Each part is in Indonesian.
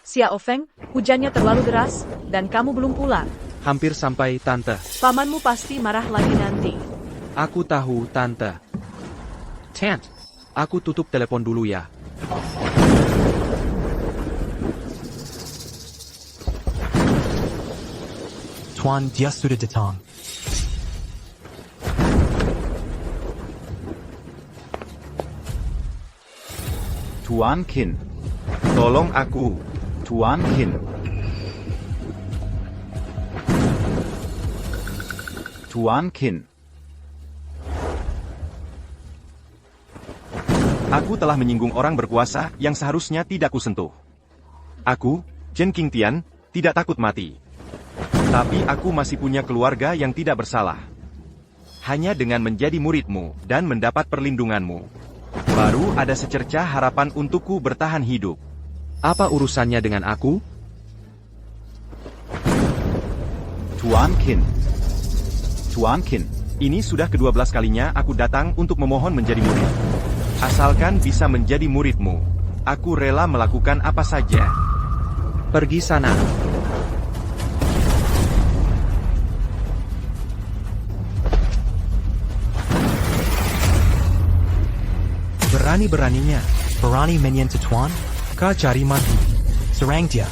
Xiao Feng, hujannya terlalu deras, dan kamu belum pulang. Hampir sampai, Tante. Pamanmu pasti marah lagi nanti. Aku tahu, Tante. Tant, aku tutup telepon dulu ya. Tuan, dia sudah datang. Tuan Qin, tolong aku. Tuan Qin. Tuan Qin. Aku telah menyinggung orang berkuasa yang seharusnya tidak kusentuh. Aku, Chen Qingtian, tidak takut mati. Tapi aku masih punya keluarga yang tidak bersalah. Hanya dengan menjadi muridmu dan mendapat perlindunganmu, baru ada secercah harapan untukku bertahan hidup. Apa urusannya dengan aku? Tuan Qin. Tuan Qin, ini sudah ke-12 kalinya aku datang untuk memohon menjadi murid. Asalkan bisa menjadi muridmu, aku rela melakukan apa saja. Pergi sana. Berani-beraninya. Berani menyentuh Tuan? Kau cari mati. Serang dia.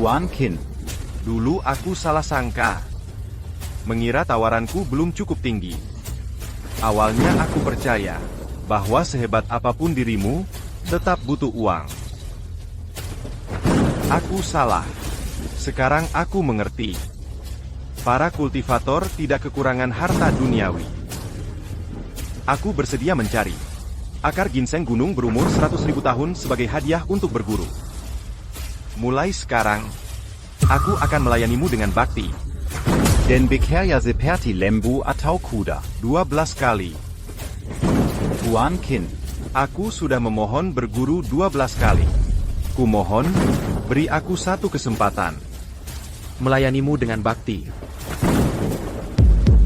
Tuan Qin, dulu aku salah sangka. Mengira tawaranku belum cukup tinggi. Awalnya aku percaya bahwa sehebat apapun dirimu, tetap butuh uang. Aku salah. Sekarang aku mengerti. Para kultivator tidak kekurangan harta duniawi. Aku bersedia mencari akar ginseng gunung berumur 100.000 tahun sebagai hadiah untuk berguru. Mulai sekarang, aku akan melayanimu dengan bakti. Dan bekerja seperti lembu atau kuda. 12 kali. Tuan Qin, aku sudah memohon berguru 12 kali. Kumohon, beri aku satu kesempatan. Melayanimu dengan bakti.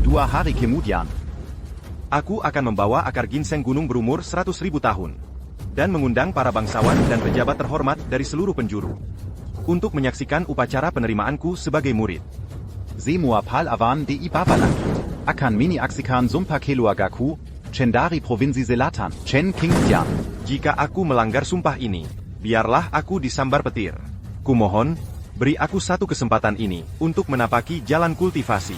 2 hari kemudian, aku akan membawa akar ginseng gunung berumur 100.000 tahun. Dan mengundang para bangsawan dan pejabat terhormat dari seluruh penjuru untuk menyaksikan upacara penerimaanku sebagai murid. Semua pahlawan di Ibabalaki akan menyaksikan Sumpah Keluargaku, Cendari Provinsi Selatan, Chen Qingtian. Jika aku melanggar sumpah ini, biarlah aku disambar petir. Kumohon, beri aku satu kesempatan ini untuk menapaki jalan kultivasi.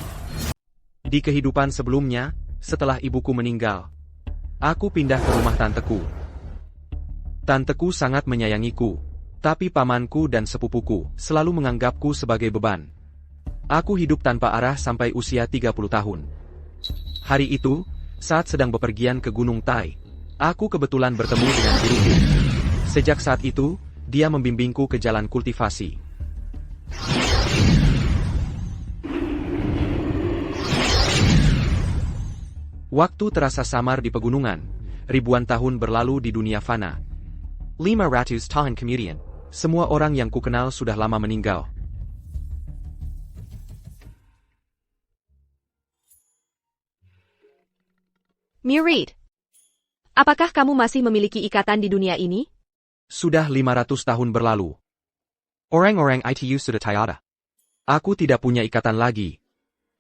Di kehidupan sebelumnya, setelah ibuku meninggal, aku pindah ke rumah tanteku. Tanteku sangat menyayangiku, tapi pamanku dan sepupuku selalu menganggapku sebagai beban. Aku hidup tanpa arah sampai usia 30 tahun. Hari itu, saat sedang bepergian ke Gunung Tai, aku kebetulan bertemu dengan guruku. Sejak saat itu, dia membimbingku ke jalan kultivasi. Waktu terasa samar di pegunungan, ribuan tahun berlalu di dunia fana. 500 tahun kemudian, semua orang yang kukenal sudah lama meninggal. Murid, apakah kamu masih memiliki ikatan di dunia ini? Sudah 500 tahun berlalu. Orang-orang itu sudah tiada. Aku tidak punya ikatan lagi.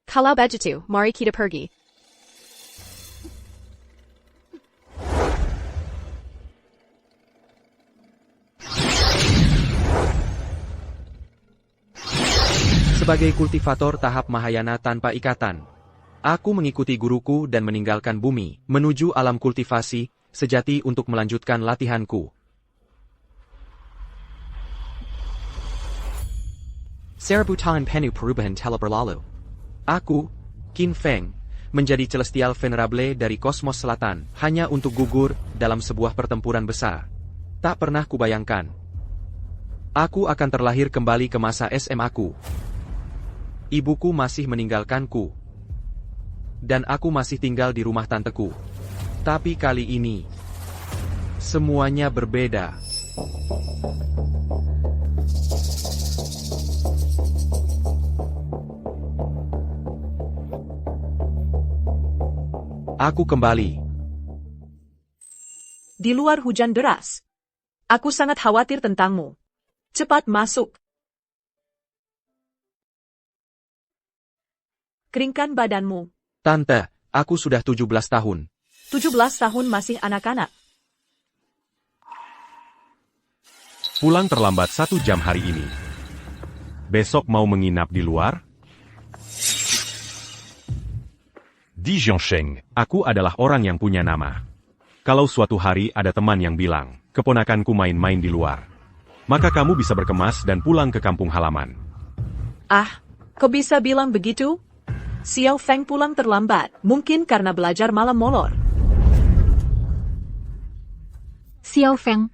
Kalau begitu, mari kita pergi. Sebagai kultivator tahap Mahayana tanpa ikatan, aku mengikuti guruku dan meninggalkan bumi, menuju alam kultivasi sejati untuk melanjutkan latihanku. Serabutan penuh perubahan telah berlalu. Aku, Qin Feng, menjadi celestial venerable dari kosmos selatan, hanya untuk gugur dalam sebuah pertempuran besar. Tak pernah kubayangkan. Aku akan terlahir kembali ke masa SMA-ku. Ibuku masih meninggalkanku. Dan aku masih tinggal di rumah tanteku. Tapi kali ini, semuanya berbeda. Aku kembali. Di luar hujan deras. Aku sangat khawatir tentangmu. Cepat masuk. Keringkan badanmu. Tante, aku sudah 17 tahun. 17 tahun masih anak-anak. Pulang terlambat 1 jam hari ini. Besok mau menginap di luar? Di Zhongsheng, aku adalah orang yang punya nama. Kalau suatu hari ada teman yang bilang, keponakanku main-main di luar, maka kamu bisa berkemas dan pulang ke kampung halaman. Ah, kok bisa bilang begitu? Xiao Feng pulang terlambat, mungkin karena belajar malam molor. Xiao Feng,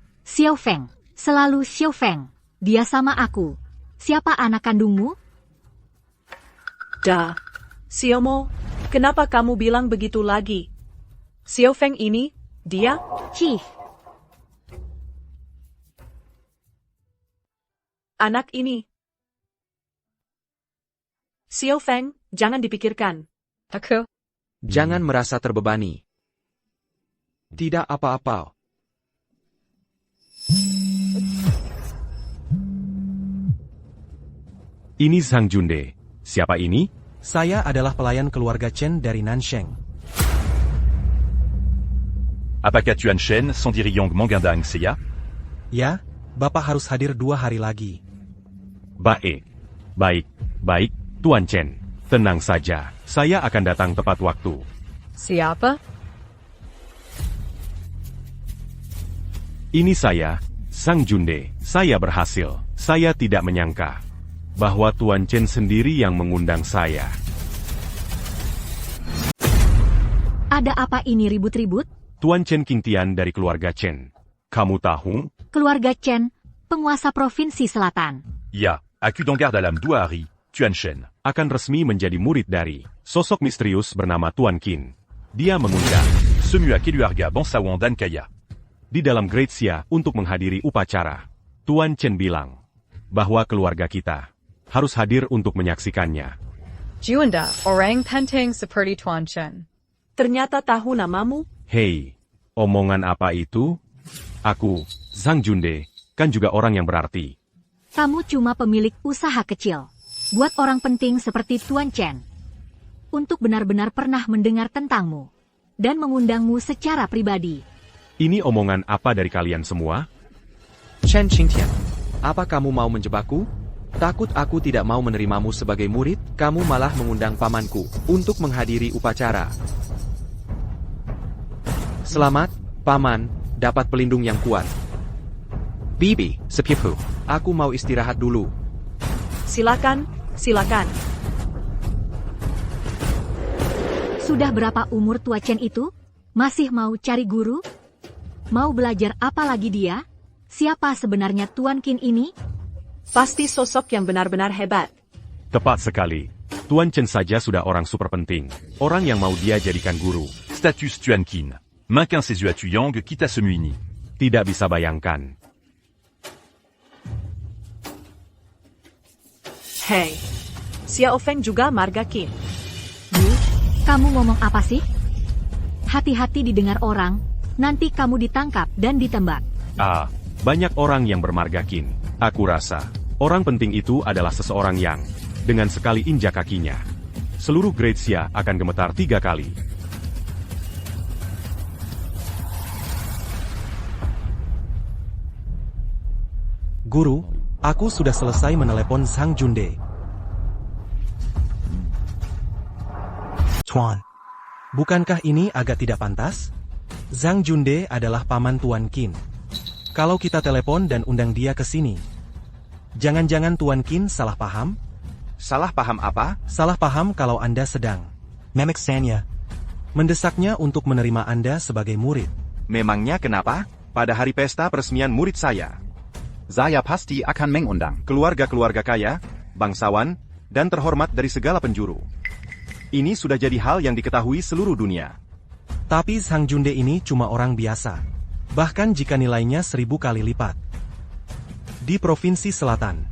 selalu Xiao Feng. Dia sama aku. Siapa anak kandungmu? Dah, Xiao Mo, kenapa kamu bilang begitu lagi? Xiao Feng ini, dia? Chief, Anak ini. Xiao Feng, jangan dipikirkan. Aku. Jangan merasa terbebani. Tidak apa-apa. Ini Zhang Junde. Siapa ini? Saya adalah pelayan keluarga Chen dari Nansheng. Apakah Tuan Shen sendiri yang mengundang saya? Ya, Bapak harus hadir 2 hari lagi. Baik, Tuan Chen. Tenang saja, saya akan datang tepat waktu. Siapa? Ini saya, Zhang Junde. Saya berhasil. Saya tidak menyangka bahwa Tuan Chen sendiri yang mengundang saya. ada apa ini ribut-ribut? Tuan Chen Qingtian dari keluarga Chen. Kamu tahu? Keluarga Chen, penguasa Provinsi Selatan. Ya, aku dengar dalam 2 hari, Tuan Shen Akan resmi menjadi murid dari sosok misterius bernama Tuan Qin. Dia mengundang semua keluarga bangsawan dan kaya di dalam Great Xia untuk menghadiri upacara. Tuan Chen bilang bahwa keluarga kita harus hadir untuk menyaksikannya. Juanda, orang penting seperti Tuan Chen. Ternyata tahu namamu? Hei, omongan apa itu? Aku, Zhang Junde, kan juga orang yang berarti. Kamu cuma pemilik usaha kecil. Buat orang penting seperti Tuan Chen. Untuk benar-benar pernah mendengar tentangmu. Dan mengundangmu secara pribadi. Ini omongan apa dari kalian semua? Chen Qingtian, apa kamu mau menjebakku? Takut aku tidak mau menerimamu sebagai murid, kamu malah mengundang pamanku untuk menghadiri upacara. Selamat, paman, dapat pelindung yang kuat. Bibi, sepupu, aku mau istirahat dulu. Silakan, silakan. Sudah berapa umur Tua Chen itu? Masih mau cari guru? Mau belajar apa lagi dia? Siapa sebenarnya Tuan Qin ini? Pasti sosok yang benar-benar hebat. Tepat sekali. Tuan Chen saja sudah orang super penting. Orang yang mau dia jadikan guru. Status Tuan Qin. Makin sesuatu yang kita semua ini. Tidak bisa bayangkan. Hei, Xiao Feng juga marga Qin. Kamu ngomong apa sih? Hati-hati didengar orang, nanti kamu ditangkap dan ditembak. Banyak orang yang bermarga Qin. Aku rasa, orang penting itu adalah seseorang yang, dengan sekali injak kakinya, seluruh Great Xia akan gemetar 3 kali. Guru, aku sudah selesai menelepon Zhang Junde. Tuan, bukankah ini agak tidak pantas? Zhang Junde adalah paman Tuan Qin. Kalau kita telepon dan undang dia ke sini, jangan-jangan Tuan Qin salah paham? Salah paham apa? Salah paham kalau Anda sedang Memek Sanya. mendesaknya untuk menerima Anda sebagai murid. Memangnya kenapa? pada hari pesta peresmian murid saya. Saya pasti akan mengundang Keluarga-keluarga kaya, bangsawan, dan terhormat dari segala penjuru. Ini sudah jadi hal yang diketahui seluruh dunia. Tapi Zhang Junde ini cuma orang biasa. Bahkan jika nilainya 1000 kali lipat. Di Provinsi Selatan,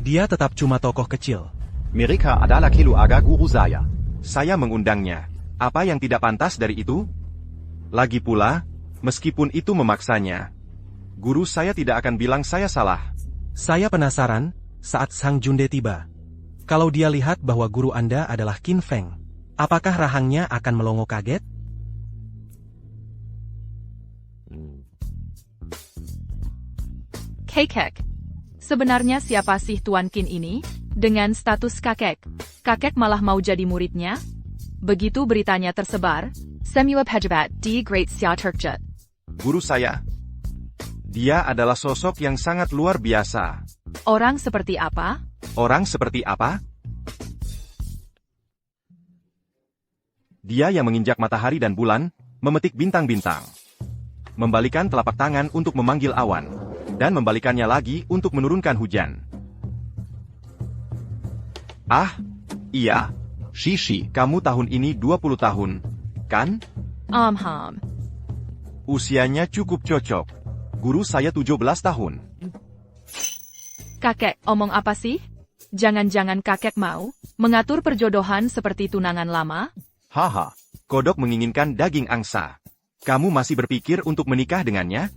dia tetap cuma tokoh kecil. Mereka adalah keluarga guru saya. Saya mengundangnya. Apa yang tidak pantas dari itu? Lagi pula, meskipun itu memaksanya, guru saya tidak akan bilang saya salah. Saya penasaran, saat Zhang Junde tiba. Kalau dia lihat bahwa guru Anda adalah Qin Feng, apakah rahangnya akan melongo kaget? Kakek. Sebenarnya siapa sih Tuan Qin ini? Dengan status kakek. Kakek malah mau jadi muridnya? Begitu beritanya tersebar, Semua pejabat di Great Xia Turkjet. Guru saya. Dia adalah sosok yang sangat luar biasa. Orang seperti apa? Orang seperti apa? Dia yang menginjak matahari dan bulan, memetik bintang-bintang. Membalikan telapak tangan untuk memanggil awan, dan membalikannya lagi untuk menurunkan hujan. Ah, iya. Shishi, Kamu tahun ini 20 tahun, kan? Usianya cukup cocok. Guru saya 17 tahun. Kakek, omong apa sih? Jangan-jangan kakek mau mengatur perjodohan seperti tunangan lama? haha. Kodok menginginkan daging angsa. Kamu masih berpikir untuk menikah dengannya?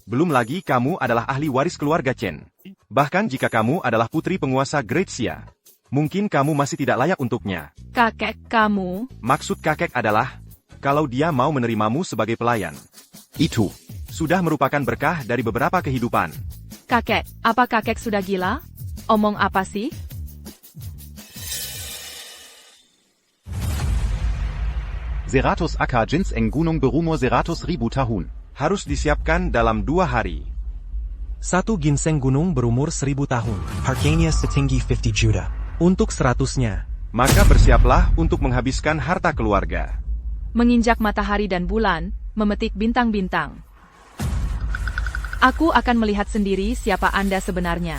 Belum lagi kamu adalah ahli waris keluarga Chen. Bahkan jika kamu adalah putri penguasa Great Xia, mungkin kamu masih tidak layak untuknya. Kakek, kamu? Maksud kakek adalah, kalau dia mau menerimamu sebagai pelayan. Itu Sudah merupakan berkah dari beberapa kehidupan. Kakek, apa kakek sudah gila? Omong apa sih? Seratus Aka Ginseng Gunung berumur 100.000 tahun. Harus disiapkan dalam 2 hari. Satu ginseng gunung berumur 1000 tahun. Harganya setinggi 50 juta. Untuk 100-nya. Maka bersiaplah untuk menghabiskan harta keluarga. Menginjak matahari dan bulan, memetik bintang-bintang. Aku akan melihat sendiri siapa Anda sebenarnya.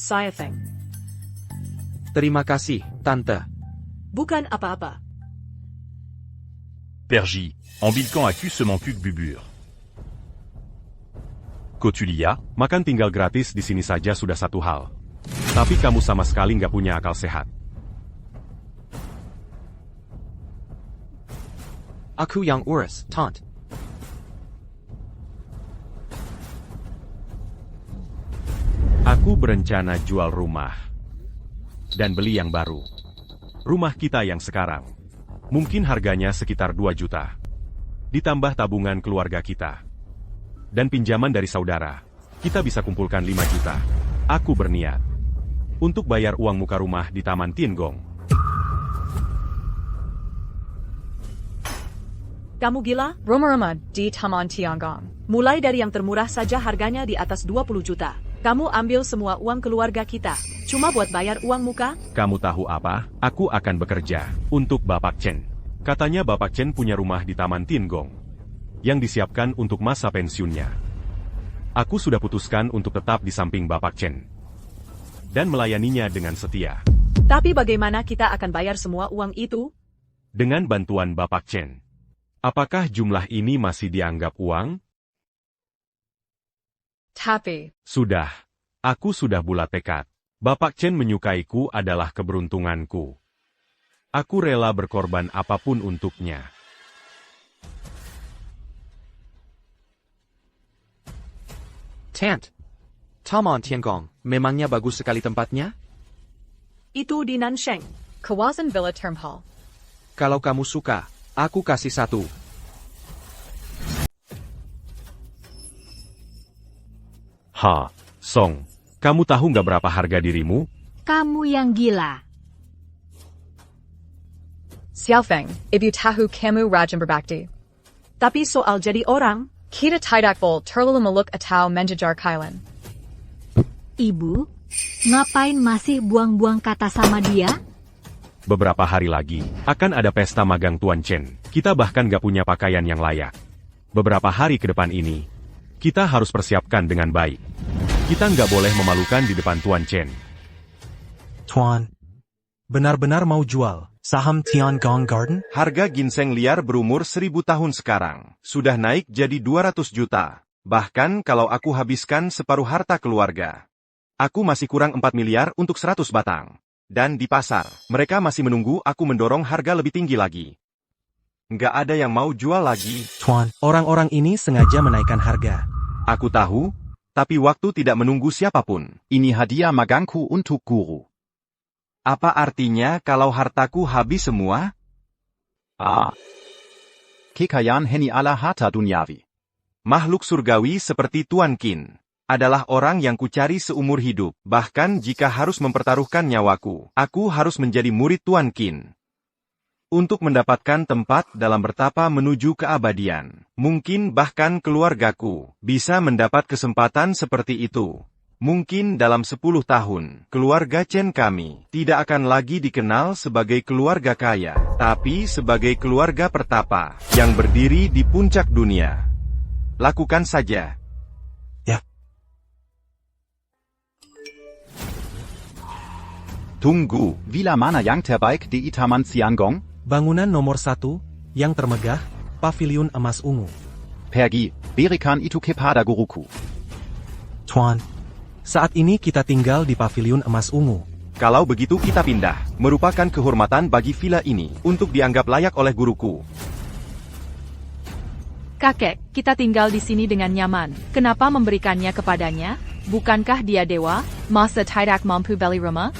Saya Feng. Terima kasih, Tante. Bukan apa-apa. Pergy, Ambilcan accuse ce manque de bubure. Kotulia, makan tinggal gratis di sini saja sudah satu hal. Tapi kamu sama sekali nggak punya akal sehat. Aku yang urus, Tante. Aku berencana jual rumah. Dan beli yang baru. Rumah kita yang sekarang. Mungkin harganya sekitar 2 juta. Ditambah tabungan keluarga kita. Dan pinjaman dari saudara. Kita bisa kumpulkan 5 juta. Aku berniat. Untuk bayar uang muka rumah di Taman Tiangong. Kamu gila? Rumah di Taman Tiangong. Mulai dari yang termurah saja harganya di atas 20 juta. Kamu ambil semua uang keluarga kita. Cuma buat bayar uang muka? Kamu tahu apa? Aku akan bekerja untuk Bapak Chen. Katanya Bapak Chen punya rumah di Taman Tiangong. Yang disiapkan untuk masa pensiunnya. Aku sudah putuskan untuk tetap di samping Bapak Chen. Dan melayaninya dengan setia. Tapi bagaimana kita akan bayar semua uang itu? Dengan bantuan Bapak Chen. Apakah jumlah ini masih dianggap uang? Tapi, Sudah. Aku sudah bulat tekad. Bapak Chen menyukaiku adalah keberuntunganku. Aku rela berkorban apapun untuknya. Tante. Taman Tiangong, memangnya bagus sekali tempatnya? Itu di Nansheng. Kawasan Villa Term Hall. Kalau kamu suka, aku kasih 1. Ha, Song. Kamu tahu nggak berapa harga dirimu? Kamu yang gila. Xiaofeng, ibu tahu kamu rajin berbakti. Tapi soal jadi orang, Kita tidak boleh terlalu meluk atau menjajar kalian. Ibu, ngapain masih buang-buang kata sama dia? Beberapa hari lagi, akan ada pesta magang Tuan Chen. Kita bahkan gak punya pakaian yang layak. Beberapa hari ke depan ini, kita harus persiapkan dengan baik. Kita nggak boleh memalukan di depan Tuan Chen. Tuan, benar-benar mau jual saham Tiangong Garden? Harga ginseng liar berumur 1000 tahun sekarang, sudah naik jadi 200 juta. Bahkan kalau aku habiskan separuh harta keluarga, aku masih kurang 4 miliar untuk 100 batang. Dan di pasar, mereka masih menunggu aku mendorong harga lebih tinggi lagi. Nggak ada yang mau jual lagi. Tuan, orang-orang ini sengaja menaikkan harga. Aku tahu, tapi waktu tidak menunggu siapapun. Ini hadiah magangku untuk guru. Apa artinya kalau hartaku habis semua? Kekayaan heni ala harta duniawi. Makhluk surgawi seperti Tuan Qin adalah orang yang kucari seumur hidup. Bahkan jika harus mempertaruhkan nyawaku, aku harus menjadi murid Tuan Qin. Untuk mendapatkan tempat dalam bertapa menuju keabadian. Mungkin bahkan keluargaku bisa mendapat kesempatan seperti itu. Mungkin dalam 10 tahun, keluarga Chen kami tidak akan lagi dikenal sebagai keluarga kaya, tapi sebagai keluarga pertapa yang berdiri di puncak dunia. Lakukan saja. Ya. Tunggu, villa mana yang terbaik di Taman Tiangong? Bangunan nomor 1, yang termegah, Paviliun Emas Ungu. Pergi, berikan itu kepada guruku. Tuan, saat ini kita tinggal di Paviliun Emas Ungu. Kalau begitu kita pindah. Merupakan kehormatan bagi villa ini untuk dianggap layak oleh guruku. Kakek, kita tinggal di sini dengan nyaman. Kenapa memberikannya kepadanya? Bukankah dia dewa? Masa tidak mampu beli rumah?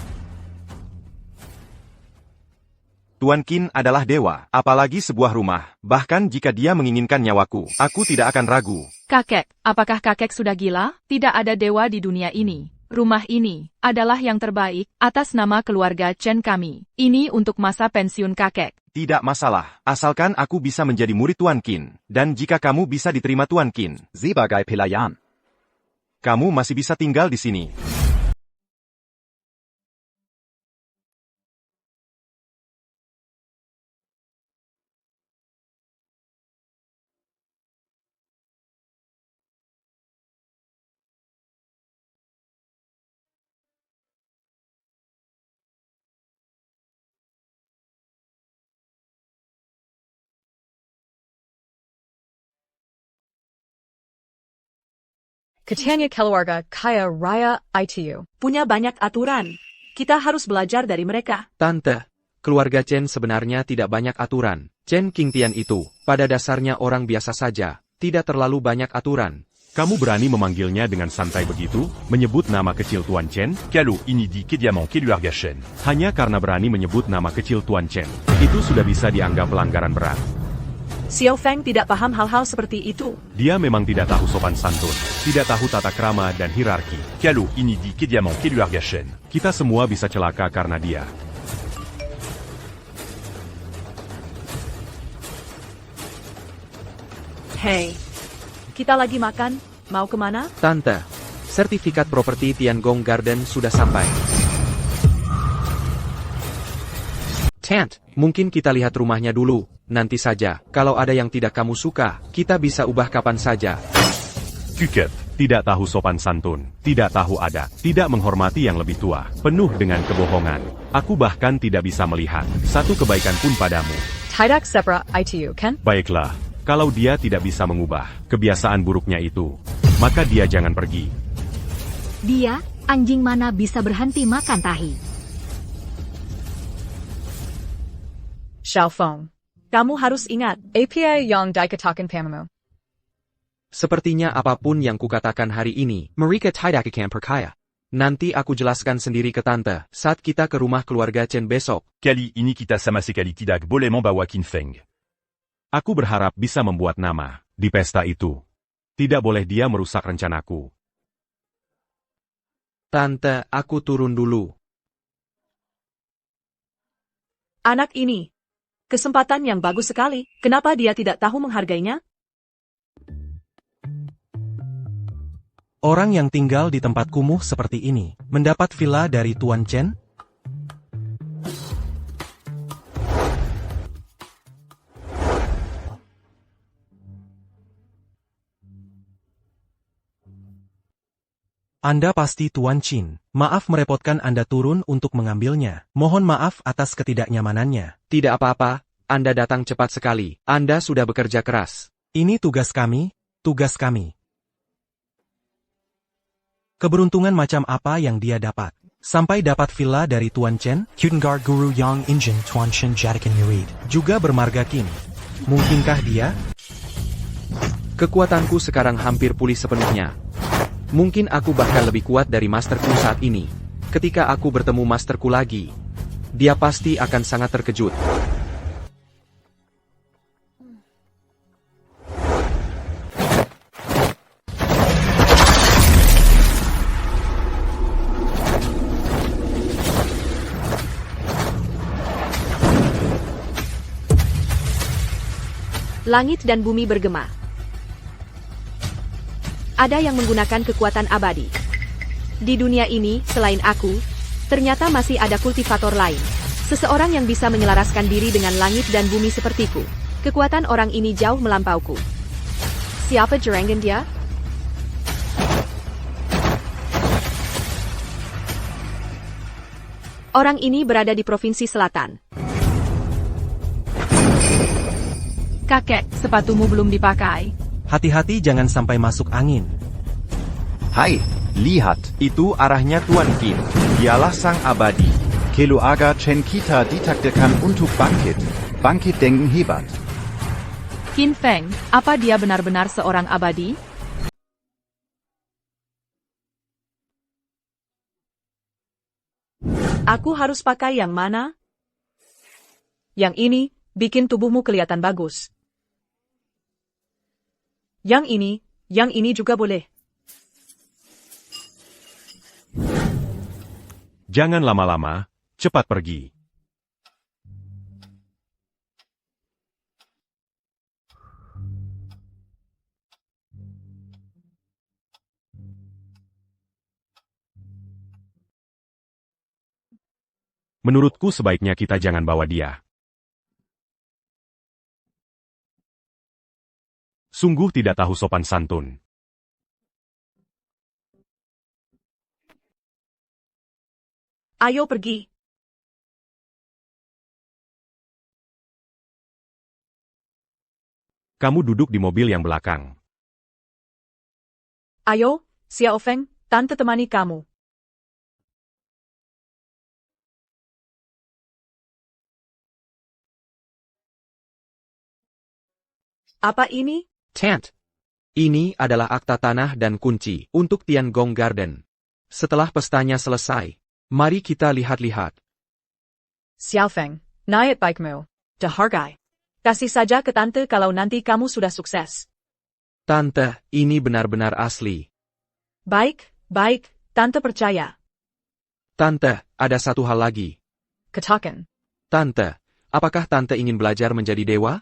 Tuan Qin adalah dewa, apalagi sebuah rumah. Bahkan jika dia menginginkan nyawaku, aku tidak akan ragu. Kakek, apakah kakek sudah gila? Tidak ada dewa di dunia ini. Rumah ini adalah yang terbaik atas nama keluarga Chen kami. Ini untuk masa pensiun kakek. Tidak masalah, asalkan aku bisa menjadi murid Tuan Qin. Dan jika kamu bisa diterima Tuan Qin, Sebagai pelayan. kamu masih bisa tinggal di sini. Katanya keluarga kaya raya ITU. punya banyak aturan. Kita harus belajar dari mereka. Tante, keluarga Chen sebenarnya tidak banyak aturan. Chen Qingtian itu, pada dasarnya orang biasa saja, tidak terlalu banyak aturan. Kamu berani memanggilnya dengan santai begitu? Menyebut nama kecil Tuan Chen? Calo inidi keluarga Chen. Hanya karena berani menyebut nama kecil Tuan Chen, itu sudah bisa dianggap pelanggaran berat. Xiao Feng tidak paham hal-hal seperti itu. Dia memang tidak tahu sopan santun, tidak tahu tata krama dan hierarki. Calo inidi keluarga Chen. Kita semua bisa celaka karena dia. Hei, kita lagi makan, mau kemana? Tante, sertifikat properti Tiangong Garden sudah sampai. Tant, mungkin kita lihat rumahnya dulu. Nanti saja, kalau ada yang tidak kamu suka, kita bisa ubah kapan saja. Kuket, tidak tahu sopan santun, tidak tahu adat, tidak menghormati yang lebih tua, penuh dengan kebohongan. Aku bahkan tidak bisa melihat satu kebaikan pun padamu. Tidak sepra ITU, kan? Baiklah, kalau dia tidak bisa mengubah kebiasaan buruknya itu, maka dia jangan pergi. Dia, anjing mana bisa berhenti makan tahi? Xiao Feng. Kamu harus ingat, API yang dikatakan pamamu. Sepertinya apapun yang kukatakan hari ini, mereka tidak akan percaya. Nanti aku jelaskan sendiri ke tante saat kita ke rumah keluarga Chen besok. Kali ini kita sama sekali tidak boleh membawa Qin Feng. Aku berharap bisa membuat nama di pesta itu. Tidak boleh dia merusak rencanaku. Tante, aku turun dulu. Anak ini. Kesempatan yang bagus sekali. Kenapa dia tidak tahu menghargainya? Orang yang tinggal di tempat kumuh seperti ini, mendapat villa dari Tuan Chen? Anda pasti Tuan Qin. Maaf merepotkan Anda turun untuk mengambilnya. Mohon maaf atas ketidaknyamanannya. Tidak apa-apa, Anda datang cepat sekali. Anda sudah bekerja keras. Ini tugas kami, tugas kami. Keberuntungan macam apa yang dia dapat? Sampai dapat villa dari Tuan Chen? Kutengard Guru Yang Injin Tuan Chen Jadikan Yurid. Juga bermarga Qin. Mungkinkah dia? Kekuatanku sekarang hampir pulih sepenuhnya. Mungkin aku bahkan lebih kuat dari masterku saat ini. Ketika aku bertemu masterku lagi, dia pasti akan sangat terkejut. Langit dan bumi bergema. Ada yang menggunakan kekuatan abadi. Di dunia ini, selain aku, ternyata masih ada kultivator lain. Seseorang yang bisa menyelaraskan diri dengan langit dan bumi sepertiku. Kekuatan orang ini jauh melampauku. Siapa jerengan dia? Orang ini berada di Provinsi Selatan. Kakek, sepatumu belum dipakai. Hati-hati jangan sampai masuk angin. Hai, lihat. Itu arahnya Tuan Qin. Dialah sang abadi. Kelo aga Chen kita ditakdirkan untuk bangkit. Bangkit denken hebat. Qin Feng, apa dia benar-benar seorang abadi? Aku harus pakai yang mana? Yang ini, bikin tubuhmu kelihatan bagus. Yang ini juga boleh. Jangan lama-lama, cepat pergi. Menurutku sebaiknya kita jangan bawa dia. Sungguh tidak tahu sopan santun. Ayo pergi. Kamu duduk di mobil yang belakang. Ayo, Xiao Feng, tante temani kamu. Apa ini? Tant. Ini adalah akta tanah dan kunci untuk Tiangong Garden. Setelah pestanya selesai, mari kita lihat-lihat. Xiao Feng, naik baikmu. Dihargai. Kasih saja ke tante kalau nanti kamu sudah sukses. Tante, ini benar-benar asli. Baik, tante percaya. Tante, ada satu hal lagi. Katakan. Tante, apakah tante ingin belajar menjadi dewa?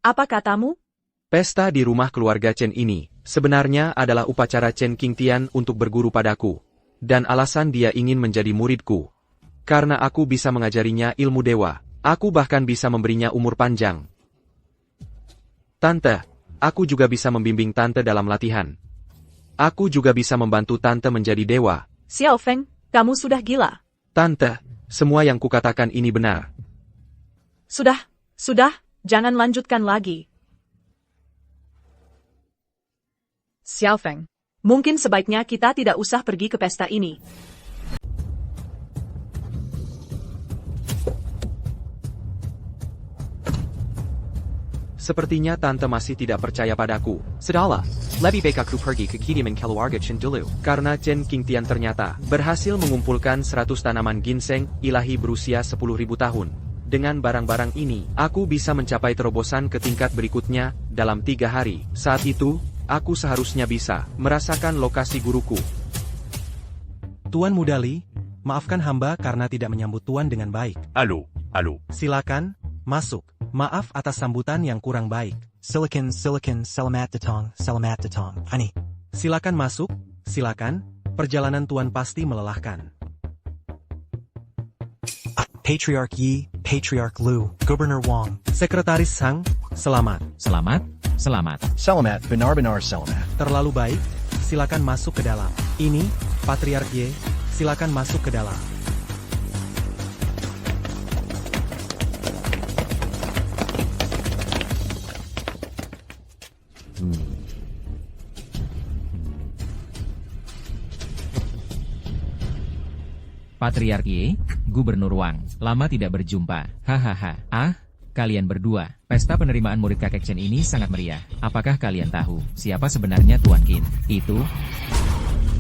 Apa katamu? Pesta di rumah keluarga Chen ini, sebenarnya adalah upacara Chen Qingtian untuk berguru padaku. Dan alasan dia ingin menjadi muridku. Karena aku bisa mengajarinya ilmu dewa, aku bahkan bisa memberinya umur panjang. Tante, aku juga bisa membimbing tante dalam latihan. Aku juga bisa membantu tante menjadi dewa. Xiao Feng, kamu sudah gila. Tante, semua yang kukatakan ini benar. Sudah, jangan lanjutkan lagi. Xiao Feng, mungkin sebaiknya kita tidak usah pergi ke pesta ini. Sepertinya tante masih tidak percaya padaku. Sudahlah, lebih baik aku pergi ke kediaman keluarga Chen dulu. Karena Chen Qingtian ternyata berhasil mengumpulkan 100 tanaman ginseng ilahi berusia 10.000 tahun. Dengan barang-barang ini, aku bisa mencapai terobosan ke tingkat berikutnya dalam 3 hari. Saat itu, aku seharusnya bisa merasakan lokasi guruku. Tuan Mudali, maafkan hamba karena tidak menyambut Tuan dengan baik. Allô, Silakan, masuk. Maaf atas sambutan yang kurang baik. Silicon, selamat datang. Ani. Silakan masuk, silakan. Perjalanan Tuan pasti melelahkan. Patriarch Yi, Patriarch Lu, Gubernur Wang. Sekretaris Sang, selamat. Selamat. Selamat, benar-benar selamat. Terlalu baik, silakan masuk ke dalam. Ini, Patriarch Ye, silakan masuk ke dalam. Patriarch Ye, Gubernur Wang, lama tidak berjumpa. Hahaha. Kalian berdua, pesta penerimaan murid kakek Chen ini sangat meriah. Apakah kalian tahu siapa sebenarnya Tuan Qin? Itu?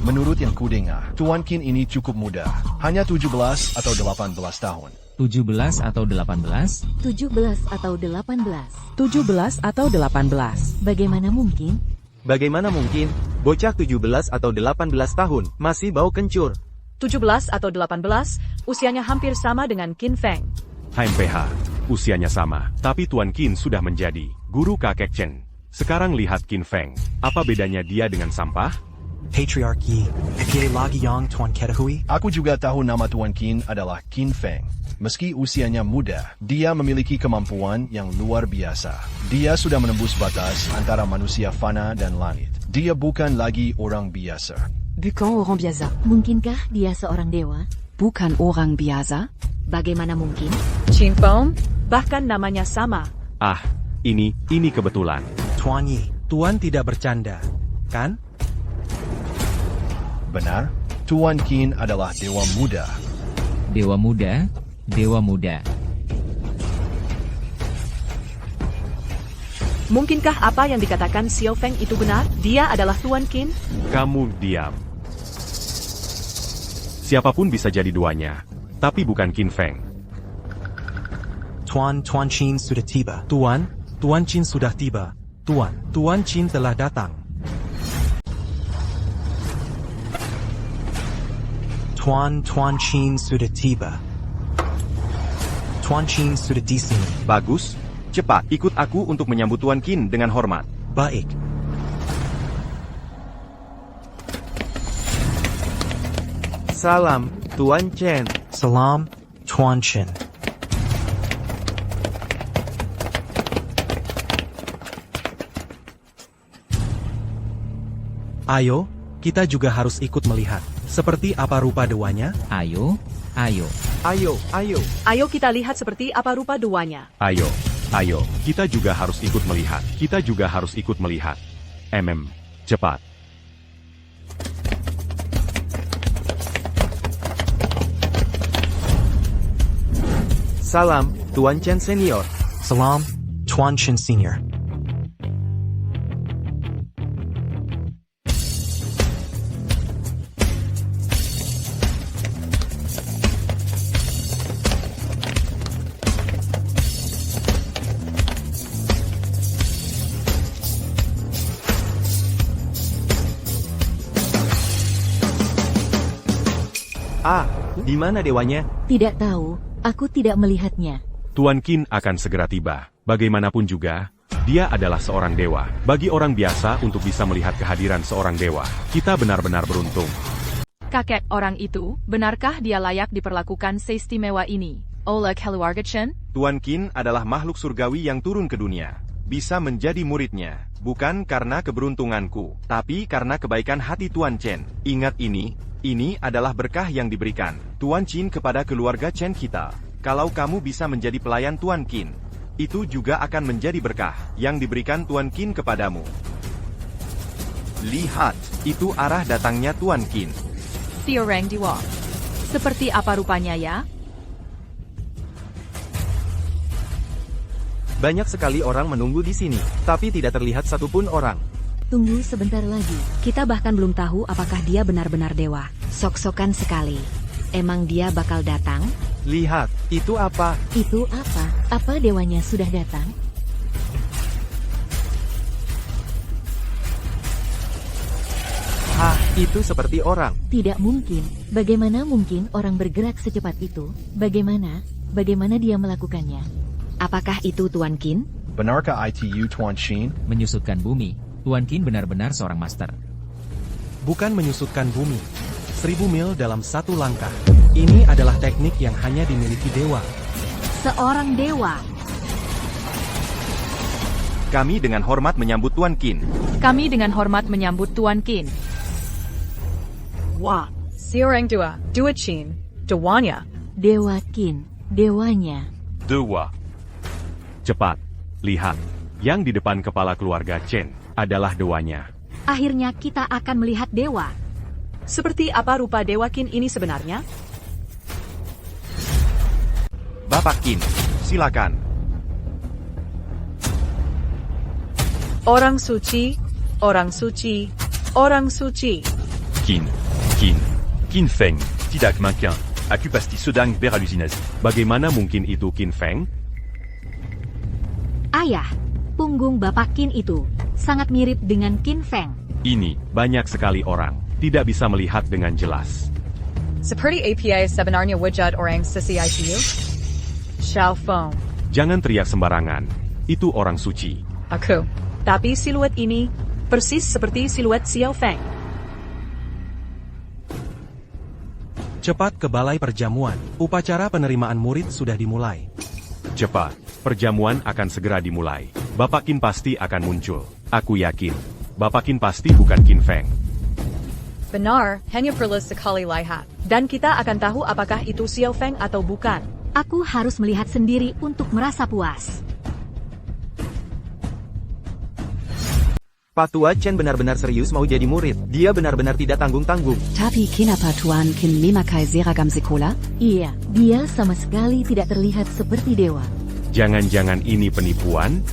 Menurut yang kudengar, Tuan Qin ini cukup muda. Hanya 17 atau 18 tahun. 17 atau 18? 17 atau 18. 17 atau 18. Bagaimana mungkin? Bagaimana mungkin? Bocah 17 atau 18 tahun, masih bau kencur. 17 atau 18, usianya hampir sama dengan Qin Feng. HMPH, usianya sama, tapi Tuan Qin sudah menjadi guru kakek Chen. Sekarang lihat Qin Feng, apa bedanya dia dengan sampah? Patriarch Yi, Pie lagi yang Tuan ketahui? Aku juga tahu nama Tuan Qin adalah Qin Feng. Meski usianya muda, dia memiliki kemampuan yang luar biasa. Dia sudah menembus batas antara manusia fana dan langit. Dia bukan lagi orang biasa. Bukan orang biasa. Mungkinkah dia seorang dewa? Bukan orang biasa. Bagaimana mungkin? Qin Feng, bahkan namanya sama. Ini kebetulan. Tuan Yi. Tuan tidak bercanda, kan? Benar, Tuan Qin adalah dewa muda. Dewa muda? Dewa muda. Mungkinkah apa yang dikatakan Xiao Feng itu benar? Dia adalah Tuan Qin? Kamu diam. Siapapun bisa jadi duanya, tapi bukan Qin Feng. Tuan Qin sudah tiba. Tuan Qin sudah tiba. Tuan Qin telah datang. Tuan Qin sudah tiba. Tuan Qin sudah di sini. Bagus, cepat ikut aku untuk menyambut Tuan Qin dengan hormat. Baik. Salam, Tuan Chen. Salam, Tuan Chen. Ayo, kita juga harus ikut melihat. Seperti apa rupa dewanya? Ayo. Ayo kita lihat seperti apa rupa duanya. Ayo, kita juga harus ikut melihat. Cepat. Salam, Tuan Chen Senior. Salam, Tuan Chen Senior. Di mana dewanya? Tidak tahu, aku tidak melihatnya. Tuan Qin akan segera tiba. Bagaimanapun juga, dia adalah seorang dewa. Bagi orang biasa untuk bisa melihat kehadiran seorang dewa, kita benar-benar beruntung. Kakek orang itu, benarkah dia layak diperlakukan seistimewa ini oleh keluarga Chen? Tuan Qin adalah makhluk surgawi yang turun ke dunia. Bisa menjadi muridnya, bukan karena keberuntunganku, tapi karena kebaikan hati Tuan Chen. Ingat ini adalah berkah yang diberikan Tuan Qin kepada keluarga Chen kita. Kalau kamu bisa menjadi pelayan Tuan Qin, itu juga akan menjadi berkah yang diberikan Tuan Qin kepadamu. Lihat, itu arah datangnya Tuan Qin. Tioreng Diwa. Seperti apa rupanya ya? Banyak sekali orang menunggu di sini, tapi tidak terlihat satupun orang. Tunggu sebentar lagi. Kita bahkan belum tahu apakah dia benar-benar dewa. Sok-sokan sekali. Emang dia bakal datang? Lihat, itu apa? Itu apa? Apa dewanya sudah datang? Hah, itu seperti orang. Tidak mungkin. Bagaimana mungkin orang bergerak secepat itu? Bagaimana dia melakukannya? Apakah itu Tuan Qin? Benarkah itu Tuan Qin? Menyusutkan bumi. Tuan Qin benar-benar seorang master. Bukan menyusutkan bumi. 1000 mil dalam satu langkah. Ini adalah teknik yang hanya dimiliki dewa. Seorang dewa. Kami dengan hormat menyambut Tuan Qin. Kami dengan hormat menyambut Tuan Qin. Wah, seorang dua Qin, dewanya. Dewa Qin, dewanya. Dewa. Cepat, lihat. Yang di depan kepala keluarga Chen adalah dewanya. Akhirnya kita akan melihat dewa. Seperti apa rupa Dewa Qin ini sebenarnya? Bapak Qin, silakan. Orang suci, orang suci, orang suci. Qin Feng, tidak mungkin. Aku pasti sedang berhalusinasi. Bagaimana mungkin itu Qin Feng? Ayah, punggung Bapak Qin itu sangat mirip dengan Qin Feng. Ini banyak sekali orang tidak bisa melihat dengan jelas. Seperti API sebenarnya wujud orang suci itu? Xiao Feng. Jangan teriak sembarangan. Itu orang suci. Aku. Tapi siluet ini persis seperti siluet Xiao Feng. Cepat ke balai perjamuan. Upacara penerimaan murid sudah dimulai. Cepat, perjamuan akan segera dimulai. Bapak Qin pasti akan muncul. Aku yakin. Bapak Qin pasti bukan Qin Feng. Benar, hanya perlu sekali lihat. Dan kita akan tahu apakah itu Xiao Feng atau bukan. Aku harus melihat sendiri untuk merasa puas. Pak Tua Chen benar-benar serius mau jadi murid. Dia benar-benar tidak tanggung-tanggung. Tapi kenapa Tuan Qin memakai seragam sekolah? Iya, dia sama sekali tidak terlihat seperti dewa. Jangan-jangan ini penipuan?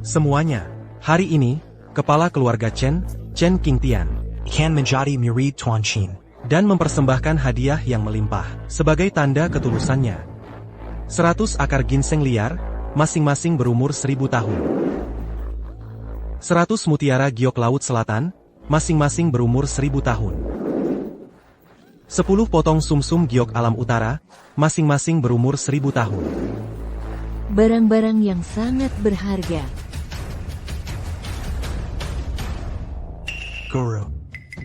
Semuanya. Hari ini, kepala keluarga Chen Qingtian, Can menjadi murid Tuan Qin. dan mempersembahkan hadiah yang melimpah sebagai tanda ketulusannya. 100 akar ginseng liar, masing-masing berumur 1000 tahun. 100 mutiara giok laut selatan, masing-masing berumur 1000 tahun. 10 potong sumsum giok alam utara, masing-masing berumur 1000 tahun. Barang-barang yang sangat berharga. Guru.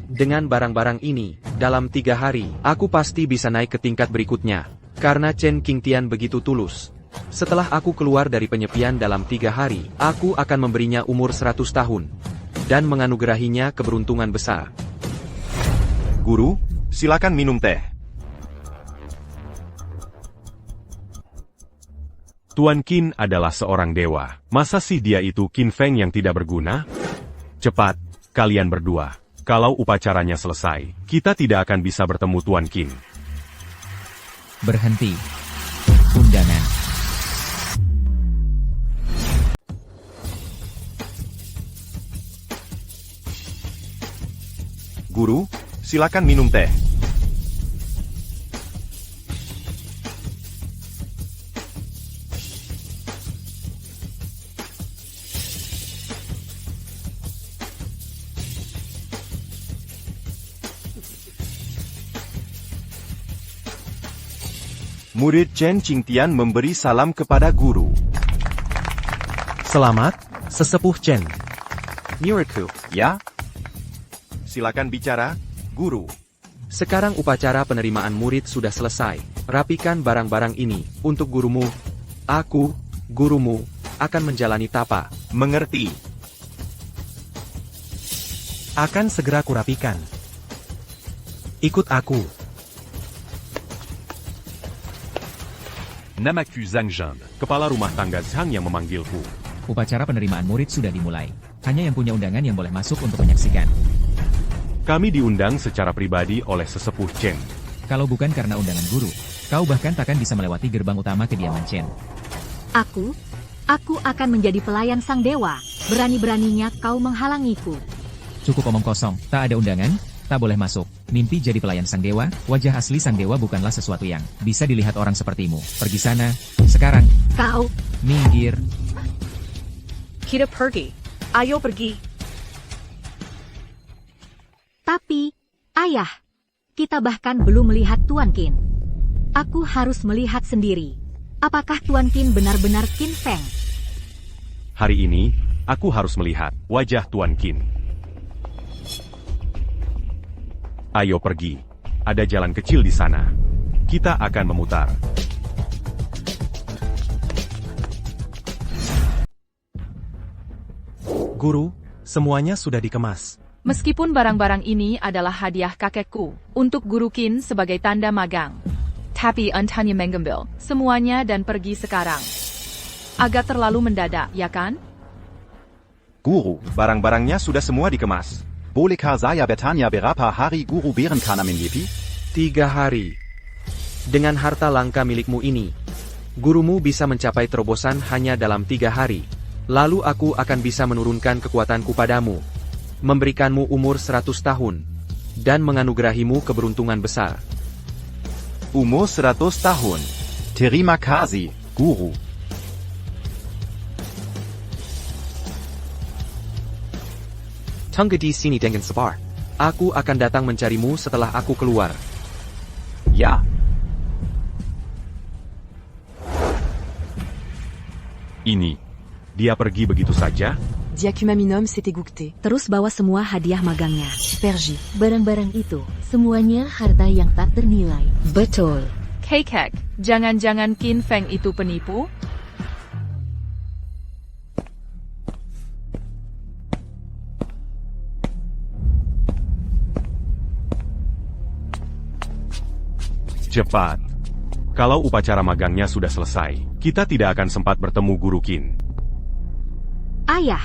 Dengan barang-barang ini, dalam 3 hari, aku pasti bisa naik ke tingkat berikutnya. Karena Chen Qingtian begitu tulus. Setelah aku keluar dari penyepian dalam 3 hari, aku akan memberinya umur 100 tahun. Dan menganugerahinya keberuntungan besar. Guru, silakan minum teh. Tuan Qin adalah seorang dewa. Masa sih dia itu Qin Feng yang tidak berguna? Cepat, kalian berdua. Kalau upacaranya selesai, kita tidak akan bisa bertemu Tuan Qin. Berhenti. Undangan. Guru, silakan minum teh. Murid Chen Qingtian memberi salam kepada guru. Selamat, sesepuh Chen. Muridku. Ya? Silakan bicara, guru. Sekarang upacara penerimaan murid sudah selesai. Rapikan barang-barang ini. Untuk gurumu, aku, gurumu, akan menjalani tapa. Mengerti. Akan segera kurapikan. Ikut aku. Namaku Zhang Zhen, kepala rumah tangga Zhang yang memanggilku. Upacara penerimaan murid sudah dimulai. Hanya yang punya undangan yang boleh masuk untuk menyaksikan. Kami diundang secara pribadi oleh sesepuh Chen. Kalau bukan karena undangan guru, Kau bahkan takkan bisa melewati gerbang utama kediaman Chen. Aku akan menjadi pelayan sang dewa. Berani-beraninya kau menghalangiku. Cukup omong kosong, tak ada undangan, tak boleh masuk. Mimpi jadi pelayan sang dewa, wajah asli sang dewa bukanlah sesuatu yang bisa dilihat orang sepertimu. Pergi sana, sekarang. Kau. Minggir. Kita pergi. Ayo pergi. Tapi, ayah, kita bahkan belum melihat Tuan Qin. Aku harus melihat sendiri. Apakah Tuan Qin benar-benar Qin Feng? Hari ini, aku harus melihat wajah Tuan Qin. Ayo pergi. Ada jalan kecil di sana. Kita akan memutar. Guru, semuanya sudah dikemas. Meskipun barang-barang ini adalah hadiah kakekku untuk Guru Qin sebagai tanda magang. Tapi entahnya mengambil semuanya dan pergi sekarang. Agak terlalu mendadak, ya kan? Guru, barang-barangnya sudah semua dikemas. Bolehkah saya bertanya berapa hari Guru berikan menyepi? 3 hari. Dengan harta langka milikmu ini, gurumu bisa mencapai terobosan hanya dalam 3 hari. Lalu aku akan bisa menurunkan kekuatanku padamu, memberikanmu umur 100 tahun, dan menganugerahimu keberuntungan besar. Umur 100 tahun. Terima kasih, Guru. Tunggu di sini dengan sabar. Aku akan datang mencarimu setelah aku keluar. Ya. Ini. Dia pergi begitu saja? Diacuma Minom s'est égoutté. Terus bawa semua hadiah magangnya. Pergi. Barang-barang itu, semuanya harta yang tak ternilai. Betul. Kakek, jangan-jangan Qin Feng itu penipu? Cepat. Kalau upacara magangnya sudah selesai, kita tidak akan sempat bertemu Guru Qin. Ayah,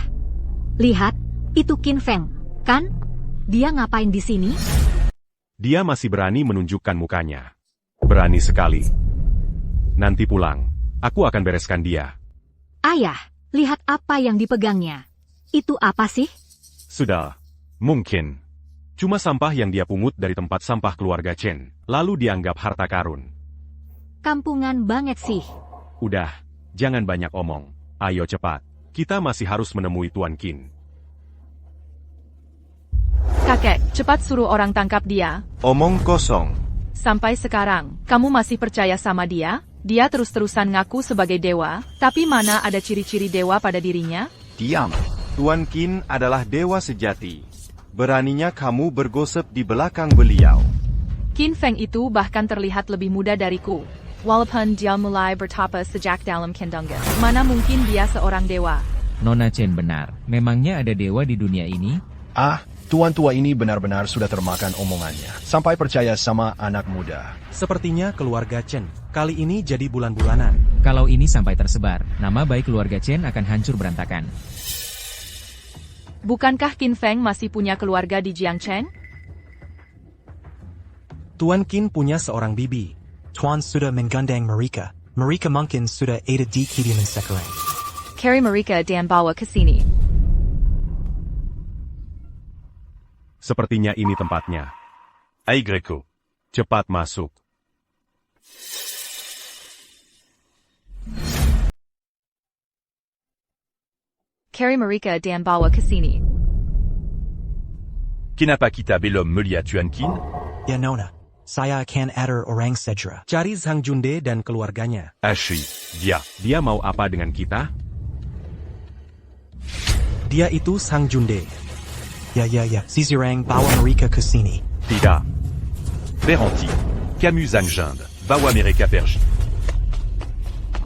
lihat, itu Qin Feng, kan? Dia ngapain di sini? Dia masih berani menunjukkan mukanya. Berani sekali. Nanti pulang, aku akan bereskan dia. Ayah, lihat apa yang dipegangnya. Itu apa sih? Sudah. Mungkin. Cuma sampah yang dia pungut dari tempat sampah keluarga Chen, lalu dianggap harta karun. Kampungan banget sih. Udah, jangan banyak omong. Ayo cepat. Kita masih harus menemui Tuan Qin. Kakek, cepat suruh orang tangkap dia. Omong kosong. Sampai sekarang, kamu masih percaya sama dia? Dia terus-terusan ngaku sebagai dewa, tapi mana ada ciri-ciri dewa pada dirinya? Diam. Tuan Qin adalah dewa sejati. Beraninya kamu bergosip di belakang beliau. Qin Feng itu bahkan terlihat lebih muda dariku. Walaupun dia mulai bertapa sejak dalam kendungan. Mana mungkin dia seorang dewa? Nona Chen benar. Memangnya ada dewa di dunia ini? Ah, tuan tua ini benar-benar sudah termakan omongannya. Sampai percaya sama anak muda. Sepertinya keluarga Chen kali ini jadi bulan-bulanan. Kalau ini sampai tersebar, nama baik keluarga Chen akan hancur berantakan. Bukankah Qin Feng masih punya keluarga di Jiangcheng? Tuan Qin punya seorang bibi. Tuan sudah menggandeng Marika. Marika mungkin sudah ada di kediaman sekarang. Carry Marika dan bawa ke sini. Sepertinya ini tempatnya. Ai Greco, cepat masuk. Carry Marika dan bawa ke sini. Kenapa kita belum melihat Tuan Qin? Ya Nona, saya akan atur orang segera. Cari Zhang Junde dan keluarganya. Ashley, dia mau apa dengan kita? Dia itu Zhang Junde. Ya. Zizirang bawa Marika ke sini. Tidak. Beranti, Camus Zangjand, bawa mereka pergi.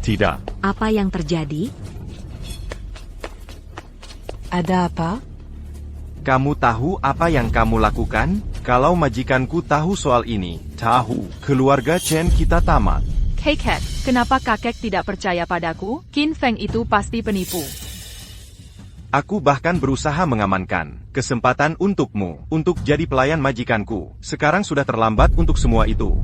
Tidak. Apa yang terjadi? Ada apa? Kamu tahu apa yang kamu lakukan? Kalau majikanku tahu soal ini, tahu, keluarga Chen kita tamat. Kakek, kenapa kakek tidak percaya padaku? Qin Feng itu pasti penipu. Aku bahkan berusaha mengamankan kesempatan untukmu, untuk jadi pelayan majikanku. Sekarang sudah terlambat untuk semua itu.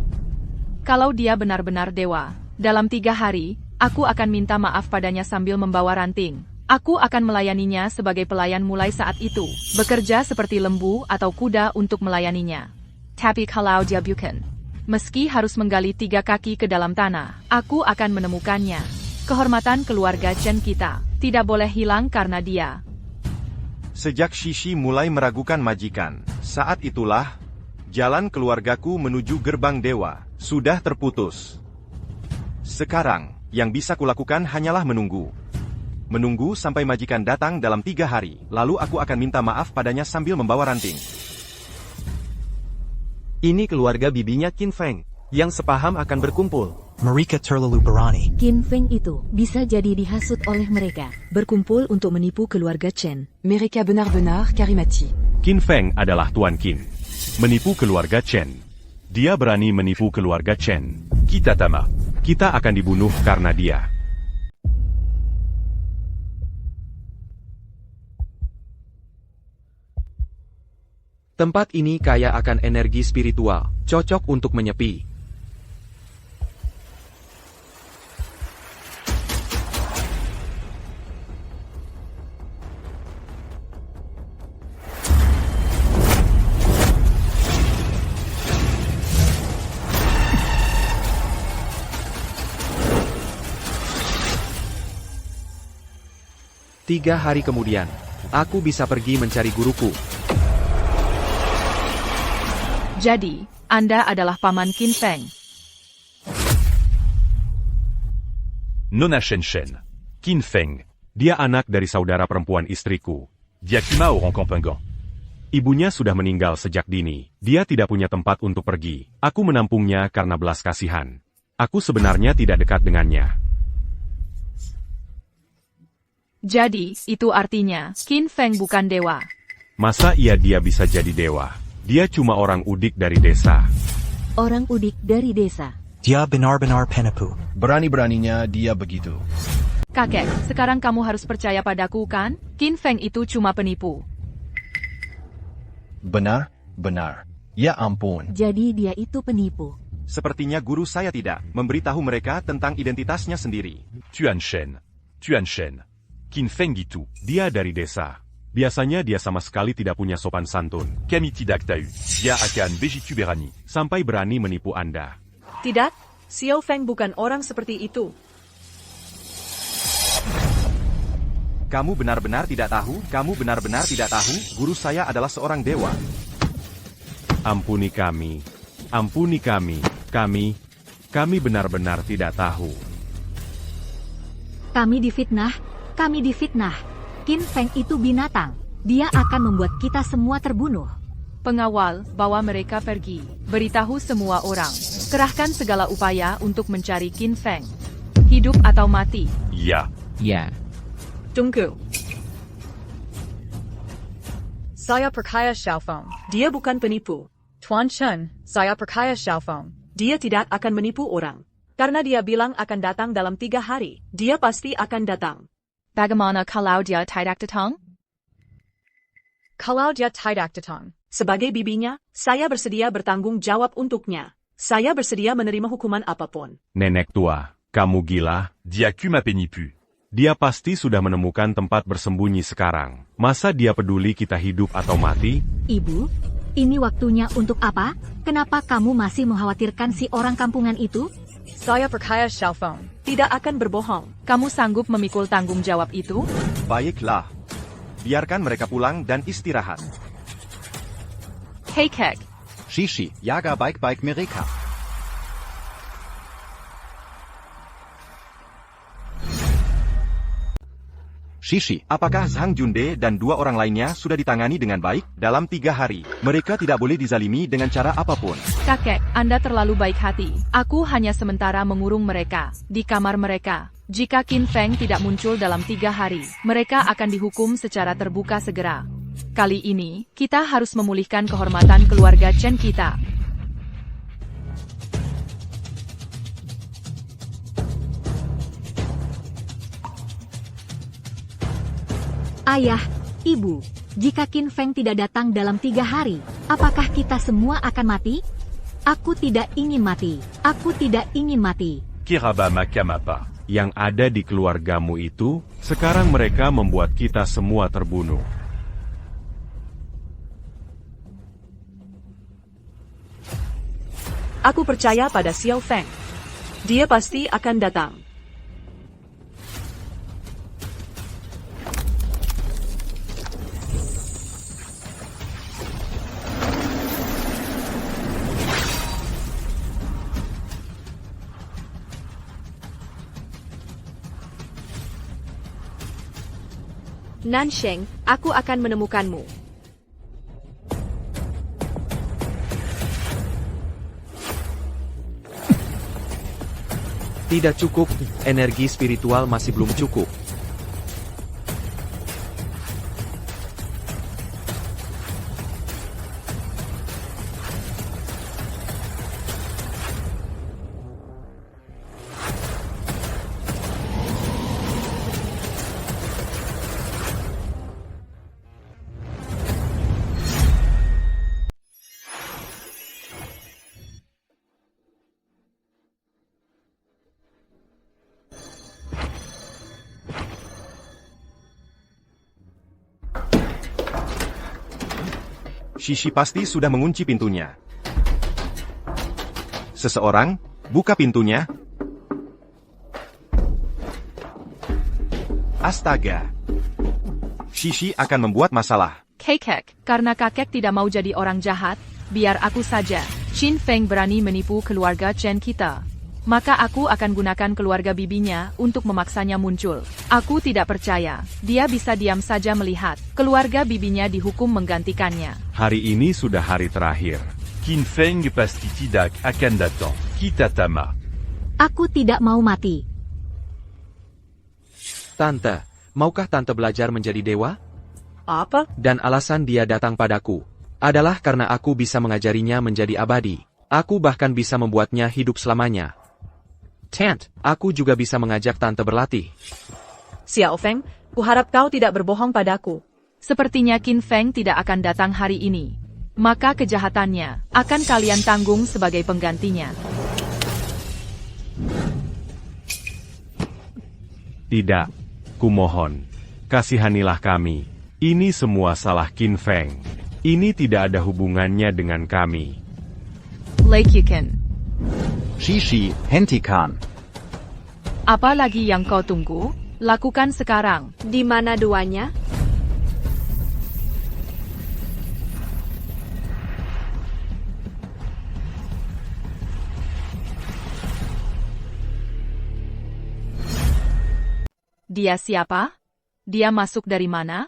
Kalau dia benar-benar dewa, dalam 3 hari, aku akan minta maaf padanya sambil membawa ranting. Aku akan melayaninya sebagai pelayan mulai saat itu, bekerja seperti lembu atau kuda untuk melayaninya. Tapi kalau dia bukan, meski harus menggali 3 kaki ke dalam tanah, aku akan menemukannya. Kehormatan keluarga Chen kita tidak boleh hilang karena dia. Sejak Shishi mulai meragukan majikan, saat itulah, jalan keluargaku menuju gerbang dewa sudah terputus. Sekarang, yang bisa kulakukan hanyalah menunggu. Menunggu sampai majikan datang dalam 3 hari, lalu aku akan minta maaf padanya sambil membawa ranting. Ini keluarga bibinya Qin Feng, yang sepaham akan berkumpul. Marika terlalu berani. Qin Feng itu bisa jadi dihasut oleh mereka. Berkumpul untuk menipu keluarga Chen. Mereka benar-benar karimati. Qin Feng adalah Tuan Qin. Menipu keluarga Chen. Dia berani menipu keluarga Chen. Kita tamat. Kita akan dibunuh karena dia. Tempat ini kaya akan energi spiritual, cocok untuk menyepi. Tiga hari kemudian, aku bisa pergi mencari guruku. Jadi, Anda adalah paman Qin Feng. Nona Shen Shen. Qin Feng. Dia anak dari saudara perempuan istriku. Diakima orang Kampengan. Ibunya sudah meninggal sejak dini. Dia tidak punya tempat untuk pergi. Aku menampungnya karena belas kasihan. Aku sebenarnya tidak dekat dengannya. Jadi, itu artinya, Qin Feng bukan dewa. Masa dia bisa jadi dewa? Dia cuma orang udik dari desa. Orang udik dari desa. Dia benar-benar penipu. Berani-beraninya dia begitu. Kakek, sekarang kamu harus percaya padaku kan? Qin Feng itu cuma penipu. Benar, benar. Ya ampun. Jadi dia itu penipu. Sepertinya guru saya tidak memberitahu mereka tentang identitasnya sendiri. Tuan Shen. Tuan Shen. Qin Feng gitu. Dia dari desa. Biasanya dia sama sekali tidak punya sopan santun. Kami tidak tahu. Dia akan begitu berani. Sampai berani menipu Anda. Tidak, Xiao Feng bukan orang seperti itu. Kamu benar-benar tidak tahu, guru saya adalah seorang dewa. Ampuni kami. Ampuni kami. Kami benar-benar tidak tahu. Kami difitnah. Qin Feng itu binatang. Dia akan membuat kita semua terbunuh. Pengawal, bawa mereka pergi. Beritahu semua orang. Kerahkan segala upaya untuk mencari Qin Feng. Hidup atau mati. Ya. Ya. Tunggu. Saya percaya Xiao Feng. Dia bukan penipu. Tuan Chen, saya percaya Xiao Feng. Dia tidak akan menipu orang. Karena dia bilang akan datang dalam 3 hari. Dia pasti akan datang. Bagaimana kalau dia tidak datang? Kalau dia tidak datang, sebagai bibinya, saya bersedia bertanggung jawab untuknya. Saya bersedia menerima hukuman apapun. Nenek tua, kamu gila? Dia cuma penipu. Dia pasti sudah menemukan tempat bersembunyi sekarang. Masa dia peduli kita hidup atau mati? Ibu, ini waktunya untuk apa? Kenapa kamu masih mengkhawatirkan si orang kampungan itu? Saya percaya Xiao Feng tidak akan berbohong. Kamu sanggup memikul tanggung jawab itu? Baiklah. Biarkan mereka pulang dan istirahat. Hei Kek. Shishi, jaga baik-baik mereka. Shishi, apakah Zhang Junde dan 2 orang lainnya sudah ditangani dengan baik? Dalam 3 hari, mereka tidak boleh dizalimi dengan cara apapun. Kakek, Anda terlalu baik hati. Aku hanya sementara mengurung mereka di kamar mereka. Jika Qin Feng tidak muncul dalam 3 hari, mereka akan dihukum secara terbuka segera. Kali ini, kita harus memulihkan kehormatan keluarga Chen kita. Ayah, Ibu, jika Qin Feng tidak datang dalam 3 hari, apakah kita semua akan mati? Aku tidak ingin mati. Aku tidak ingin mati. Kiraba Makamapa. Yang ada di keluargamu itu, sekarang mereka membuat kita semua terbunuh. Aku percaya pada Xiao Feng. Dia pasti akan datang. Nansheng, aku akan menemukanmu. Tidak cukup, energi spiritual masih belum cukup. Shishi pasti sudah mengunci pintunya. Seseorang, buka pintunya. Astaga. Shishi akan membuat masalah. Kakek, karena kakek tidak mau jadi orang jahat, biar aku saja. Qin Feng berani menipu keluarga Chen kita. Maka aku akan gunakan keluarga bibinya untuk memaksanya muncul. Aku tidak percaya, dia bisa diam saja melihat keluarga bibinya dihukum menggantikannya. Hari ini sudah hari terakhir. Qin Feng pasti tidak akan datang. Kita tamat. Aku tidak mau mati. Tante, maukah tante belajar menjadi dewa? Apa? Dan alasan dia datang padaku adalah karena aku bisa mengajarinya menjadi abadi. Aku bahkan bisa membuatnya hidup selamanya. Tant, aku juga bisa mengajak tante berlatih. Xiao Feng, kuharap kau tidak berbohong padaku. Sepertinya Qin Feng tidak akan datang hari ini. Maka kejahatannya akan kalian tanggung sebagai penggantinya. Tidak. Kumohon. Kasihanilah kami. Ini semua salah Qin Feng. Ini tidak ada hubungannya dengan kami. Leikyuken. Shishi, hentikan. Apa lagi yang kau tunggu? Lakukan sekarang. Di mana duanya? Dia siapa? Dia masuk dari mana?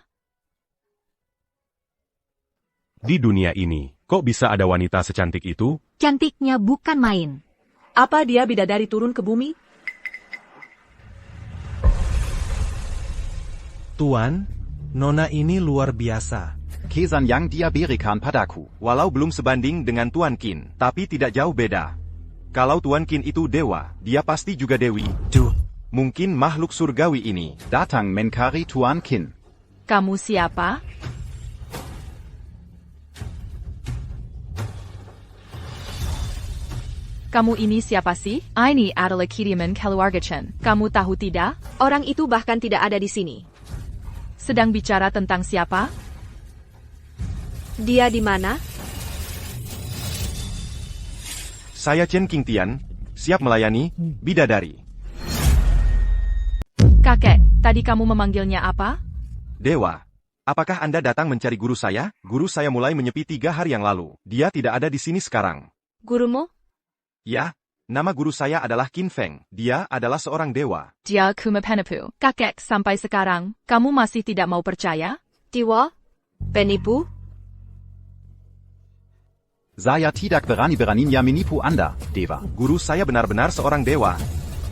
Di dunia ini, kok bisa ada wanita secantik itu? Cantiknya bukan main. Apa dia bidadari turun ke bumi? Tuan, Nona ini luar biasa. Kesan yang dia berikan padaku. Walau belum sebanding dengan Tuan Qin, tapi tidak jauh beda. Kalau Tuan Qin itu dewa, dia pasti juga dewi. Mungkin makhluk surgawi ini. Datang mencari Tuan Qin. Kamu siapa? Kamu ini siapa sih? Ini adalah kiriman keluarga Chen. Kamu tahu tidak? Orang itu bahkan tidak ada di sini. Sedang bicara tentang siapa? Dia di mana? Saya Chen Qingtian, siap melayani, bidadari. Kakek, tadi kamu memanggilnya apa? Dewa. Apakah Anda datang mencari guru saya? Guru saya mulai menyepi 3 hari yang lalu. Dia tidak ada di sini sekarang. Gurumu? Ya, nama guru saya adalah Qin Feng. Dia adalah seorang dewa. Dia kuma penipu. Kakek, sampai sekarang, kamu masih tidak mau percaya? Dewa? Penipu? Saya tidak berani-beraninya menipu Anda, Dewa. Guru saya benar-benar seorang dewa.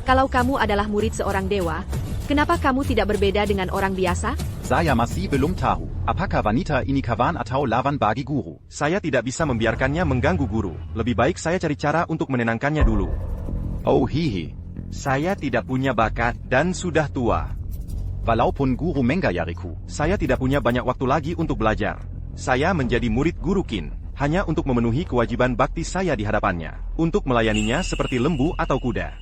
Kalau kamu adalah murid seorang dewa, kenapa kamu tidak berbeda dengan orang biasa? Saya masih belum tahu, apakah wanita ini kawan atau lawan bagi guru. Saya tidak bisa membiarkannya mengganggu guru. Lebih baik saya cari cara untuk menenangkannya dulu. Oh hihi. Saya tidak punya bakat dan sudah tua. Walaupun guru menggayariku. Saya tidak punya banyak waktu lagi untuk belajar. Saya menjadi murid guru Qin. hanya untuk memenuhi kewajiban bakti saya di hadapannya, untuk melayaninya seperti lembu atau kuda.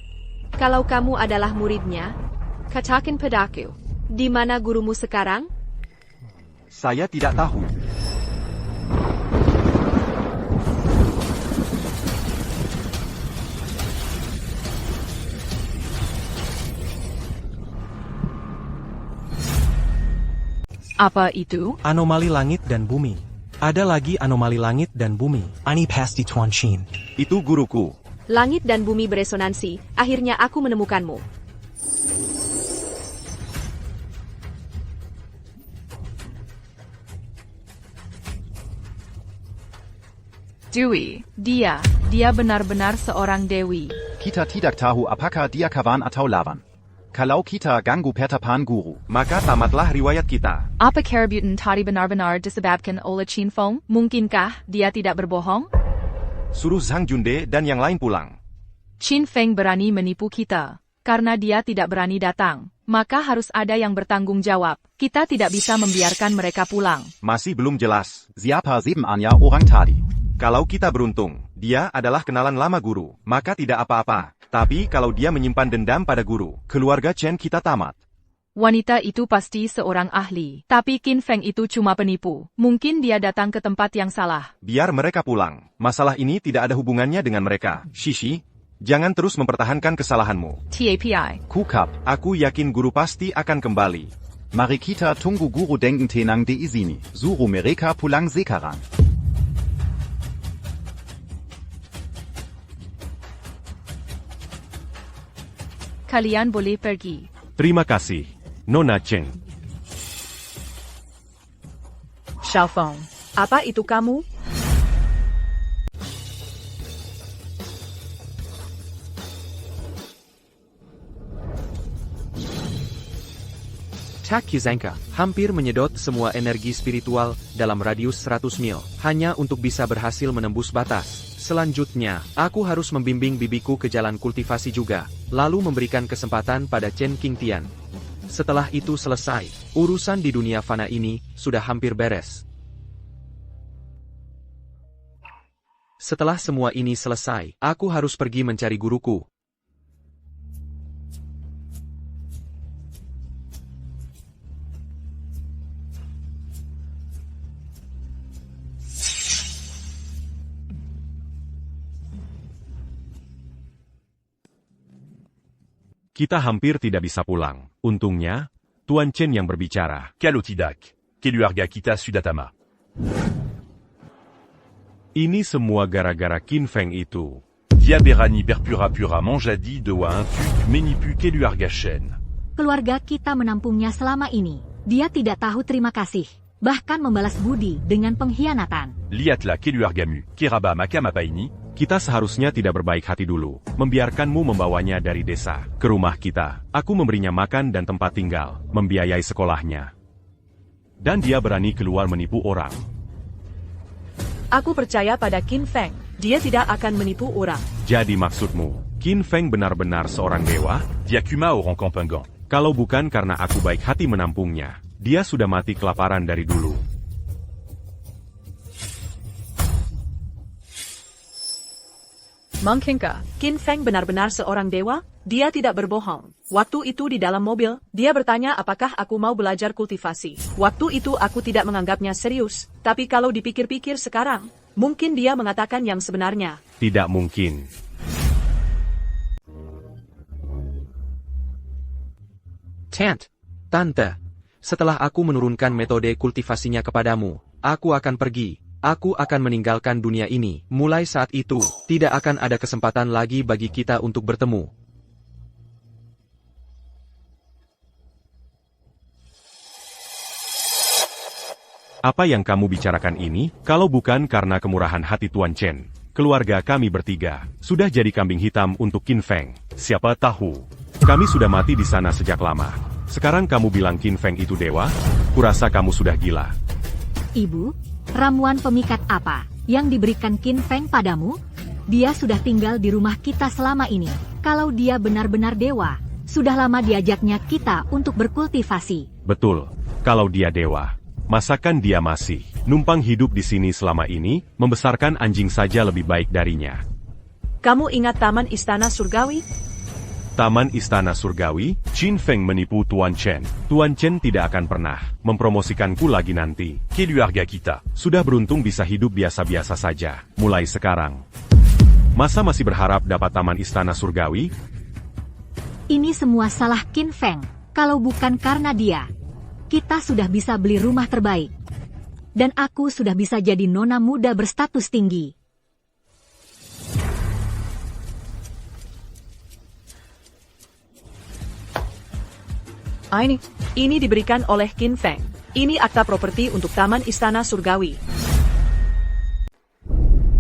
Kalau kamu adalah muridnya, katakan padaku, di mana gurumu sekarang? Saya tidak tahu. Apa itu? Anomali langit dan bumi. Ada lagi anomali langit dan bumi. Ani pasti Tuan Chin. Itu guruku. Langit dan bumi beresonansi, akhirnya aku menemukanmu. Dewi, dia benar-benar seorang dewi. Kita tidak tahu apakah dia kawan atau lawan. Kalau kita ganggu pertapan guru, maka tamatlah riwayat kita. Apa keributan tadi benar-benar disebabkan oleh Qin Feng? Mungkinkah dia tidak berbohong? Suruh Zhang Junde dan yang lain pulang. Qin Feng berani menipu kita. Karena dia tidak berani datang, maka harus ada yang bertanggung jawab. Kita tidak bisa membiarkan mereka pulang. Masih belum jelas. Siapa sebenarnya orang tadi? Kalau kita beruntung, dia adalah kenalan lama guru, maka tidak apa-apa. Tapi kalau dia menyimpan dendam pada guru, keluarga Chen kita tamat. Wanita itu pasti seorang ahli. Tapi Qin Feng itu cuma penipu. Mungkin dia datang ke tempat yang salah. Biar mereka pulang. Masalah ini tidak ada hubungannya dengan mereka. Shishi, jangan terus mempertahankan kesalahanmu. TAPI. Kukap. Aku yakin guru pasti akan kembali. Mari kita tunggu guru dengen tenang di sini. Suruh mereka pulang sekarang. Kalian boleh pergi. Terima kasih, Nona Chen. Xiaofeng, apa itu kamu? Tak Kizanka hampir menyedot semua energi spiritual dalam radius 100 mil, hanya untuk bisa berhasil menembus batas. Selanjutnya, aku harus membimbing bibiku ke jalan kultivasi juga, lalu memberikan kesempatan pada Chen Qingtian. Setelah itu selesai, urusan di dunia fana ini sudah hampir beres. Setelah semua ini selesai, aku harus pergi mencari guruku. Kita hampir tidak bisa pulang. Untungnya, Tuan Chen yang berbicara. Kalotidak, keluarga kita sudah tamat. Ini semua gara-gara Qin Feng itu. Dia berani berpura-pura menjadi doa untuk menipu keluarga Shen. Keluarga kita menampungnya selama ini. Dia tidak tahu terima kasih. Bahkan membalas budi dengan pengkhianatan. Lihatlah keluargamu, Keraba makam apa ini? Kita seharusnya tidak berbaik hati dulu, membiarkanmu membawanya dari desa ke rumah kita. Aku memberinya makan dan tempat tinggal, membiayai sekolahnya. Dan dia berani keluar menipu orang. Aku percaya pada Qin Feng. Dia tidak akan menipu orang. Jadi maksudmu, Qin Feng benar-benar seorang dewa? Dia cuma orang Kompengan. Kalau bukan karena aku baik hati menampungnya, dia sudah mati kelaparan dari dulu. Mungkinkah Qin Feng benar-benar seorang dewa? Dia tidak berbohong. Waktu itu di dalam mobil, dia bertanya apakah aku mau belajar kultivasi. Waktu itu aku tidak menganggapnya serius. Tapi kalau dipikir-pikir sekarang, mungkin dia mengatakan yang sebenarnya. Tidak mungkin. Tante, setelah aku menurunkan metode kultivasinya kepadamu, aku akan pergi. Aku akan meninggalkan dunia ini. Mulai saat itu, tidak akan ada kesempatan lagi bagi kita untuk bertemu. Apa yang kamu bicarakan ini? Kalau bukan karena kemurahan hati Tuan Chen, keluarga kami bertiga sudah jadi kambing hitam untuk Qin Feng. Siapa tahu, kami sudah mati di sana sejak lama. Sekarang kamu bilang Qin Feng itu dewa? Kurasa kamu sudah gila. Ibu, ramuan pemikat apa yang diberikan Qin Feng padamu? Dia sudah tinggal di rumah kita selama ini. Kalau dia benar-benar dewa, sudah lama diajaknya kita untuk berkultivasi. Betul, kalau dia dewa, Masakan dia masih numpang hidup di sini selama ini, membesarkan anjing saja lebih baik darinya. Kamu ingat Taman Istana Surgawi? Taman Istana Surgawi, Qin Feng menipu Tuan Chen. Tuan Chen tidak akan pernah mempromosikanku lagi nanti. Keluarga kita Sudah beruntung bisa hidup biasa-biasa saja, mulai sekarang. Masa masih berharap dapat Taman Istana Surgawi? Ini semua salah Qin Feng. Kalau bukan karena dia, kita sudah bisa beli rumah terbaik. Dan aku sudah bisa jadi nona muda berstatus tinggi. Ini diberikan oleh Qin Feng. Ini akta properti untuk Taman Istana Surgawi.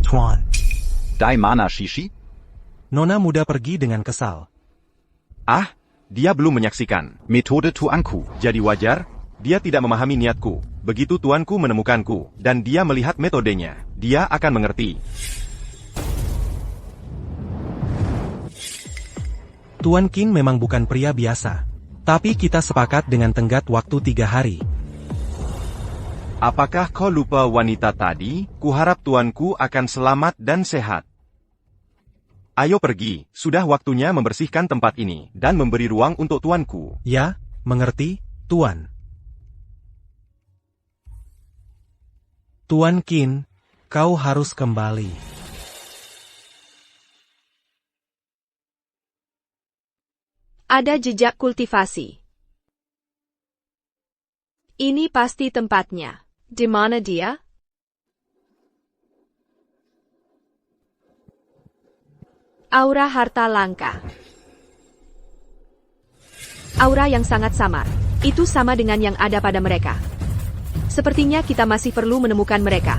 Tuan. Dai mana Shishi? Nona muda pergi dengan kesal. Dia belum menyaksikan Metode Tuanku. Jadi wajar, dia tidak memahami niatku. Begitu tuanku menemukanku, dan dia melihat metodenya, dia akan mengerti. Tuan Qin memang bukan pria biasa. Tapi kita sepakat dengan tenggat waktu 3 hari. Apakah kau lupa wanita tadi? Kuharap tuanku akan selamat dan sehat. Ayo pergi, sudah waktunya membersihkan tempat ini, dan memberi ruang untuk tuanku. Ya, mengerti, Tuan. Tuan Qin, kau harus kembali. Ada jejak kultivasi. Ini pasti tempatnya. Di mana dia? Aura harta langka. Aura yang sangat samar. Itu sama dengan yang ada pada mereka. Sepertinya kita masih perlu menemukan mereka.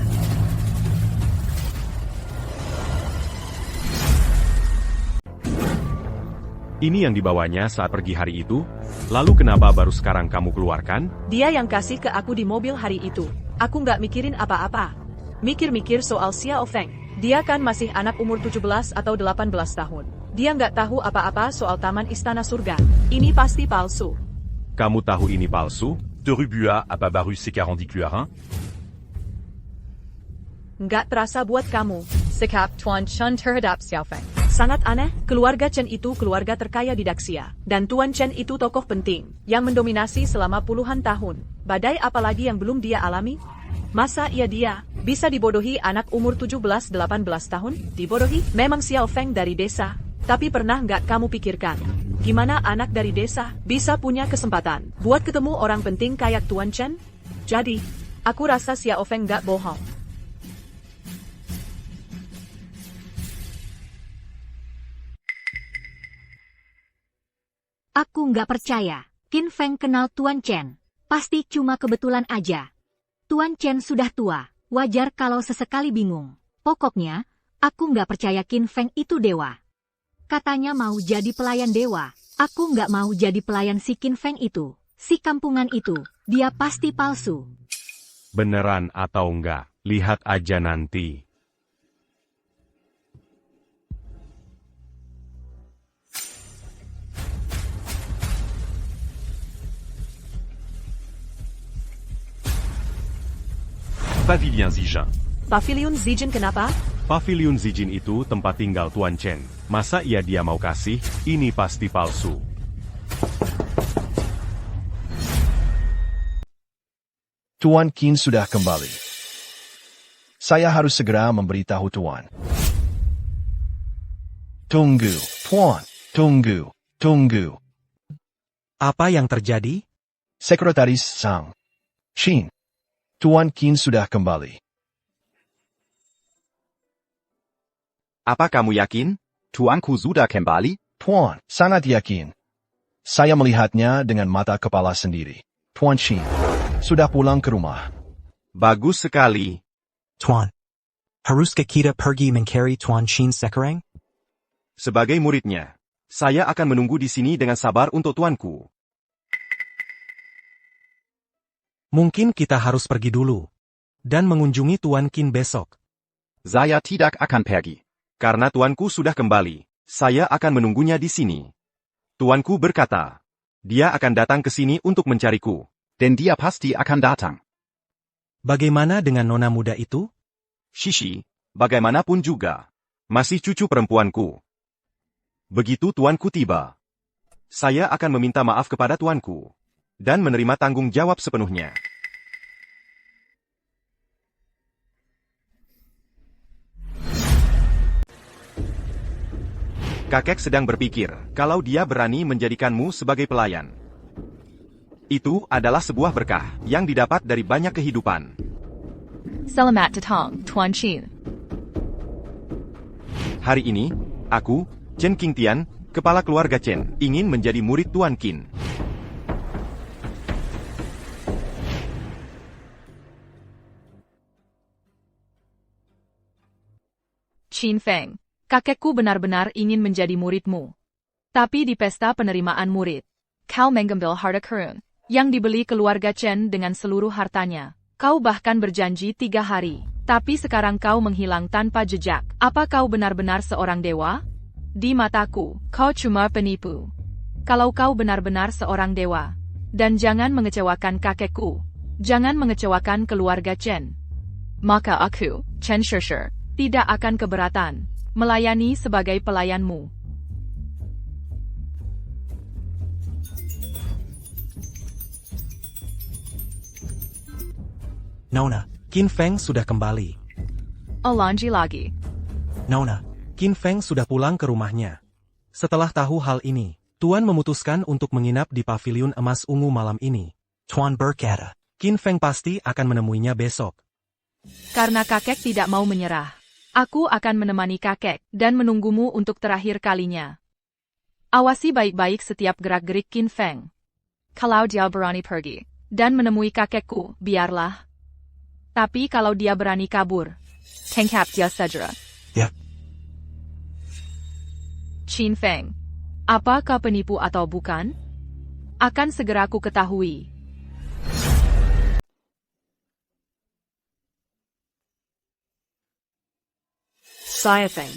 Ini yang dibawanya saat pergi hari itu? Lalu kenapa baru sekarang kamu keluarkan? Dia yang kasih ke aku di mobil hari itu. Aku nggak mikirin apa-apa. Mikir-mikir soal Xiao Feng. Dia kan masih anak umur 17 atau 18 tahun. Dia nggak tahu apa-apa soal Taman Istana Surga. Ini pasti palsu. Kamu tahu ini palsu? Terubua apa baru sekarang dikeluaran? Nggak terasa buat kamu. Sikap Tuan Chen terhadap Xiao Feng sangat aneh. Keluarga Chen itu keluarga terkaya di Daxia. Dan Tuan Chen itu tokoh penting yang mendominasi selama puluhan tahun. Badai apalagi yang belum dia alami? Masa dia bisa dibodohi anak umur 17-18 tahun? Dibodohi? Memang Xiao Feng dari desa. Tapi pernah nggak kamu pikirkan, gimana anak dari desa bisa punya kesempatan buat ketemu orang penting kayak Tuan Chen? Jadi, aku rasa Xiao Feng nggak bohong. Aku nggak percaya. Qin Feng kenal Tuan Chen. Pasti cuma kebetulan aja. Tuan Chen sudah tua. Wajar kalau sesekali bingung. Pokoknya, aku nggak percaya Qin Feng itu dewa. Katanya mau jadi pelayan dewa. Aku nggak mau jadi pelayan si Qin Feng itu. Si kampungan itu, dia pasti palsu. Beneran atau enggak? Lihat aja nanti. Pavilion Zijin. Pavilion Zijin kenapa? Pavilion Zijin itu tempat tinggal Tuan Chen. Masa dia mau kasih? Ini pasti palsu. Tuan Qin sudah kembali. Saya harus segera memberitahu Tuan. Tunggu, Tuan. Tunggu. Apa yang terjadi? Sekretaris Sang Qin. Tuan Qin sudah kembali. Apa kamu yakin? Tuanku sudah kembali? Tuan, sangat yakin. Saya melihatnya dengan mata kepala sendiri. Tuan Qin sudah pulang ke rumah. Bagus sekali. Tuan. Haruskah kita pergi mencari Tuan Qin sekarang? Sebagai muridnya, saya akan menunggu di sini dengan sabar untuk tuanku. Mungkin kita harus pergi dulu. Dan mengunjungi Tuan Qin besok. Saya tidak akan pergi. Karena tuanku sudah kembali, saya akan menunggunya di sini. Tuanku berkata, dia akan datang ke sini untuk mencariku. Dan dia pasti akan datang. Bagaimana dengan nona muda itu? Shishi, bagaimanapun juga. Masih cucu perempuanku. Begitu tuanku tiba, saya akan meminta maaf kepada tuanku. Dan menerima tanggung jawab sepenuhnya. Kakek sedang berpikir, kalau dia berani menjadikanmu sebagai pelayan. Itu adalah sebuah berkah yang didapat dari banyak kehidupan. Selamat datang, Tuan Qin. Hari ini, aku, Chen Qingtian, kepala keluarga Chen, ingin menjadi murid Tuan Qin. Qin Feng, kakekku benar-benar ingin menjadi muridmu. Tapi di pesta penerimaan murid, kau mengambil harta karun yang dibeli keluarga Chen dengan seluruh hartanya. Kau bahkan berjanji 3 hari, tapi sekarang kau menghilang tanpa jejak. Apa kau benar-benar seorang dewa? Di mataku, kau cuma penipu. Kalau kau benar-benar seorang dewa, dan jangan mengecewakan kakekku, jangan mengecewakan keluarga Chen, maka aku, Chen Shishir, tidak akan keberatan melayani sebagai pelayanmu. Nona, Qin Feng sudah kembali. Alonji lagi. Nona, Qin Feng sudah pulang ke rumahnya. Setelah tahu hal ini, Tuan memutuskan untuk menginap di paviliun emas ungu malam ini. Tuan berkata, Qin Feng pasti akan menemuinya besok. Karena kakek tidak mau menyerah, aku akan menemani kakek dan menunggumu untuk terakhir kalinya. Awasi baik-baik setiap gerak-gerik Qin Feng. Kalau dia berani pergi dan menemui kakekku, biarlah. Tapi kalau dia berani kabur, tangkap dia segera. Ya. Qin Feng, apakah penipu atau bukan? Akan segera ku ketahui. Saya Feng.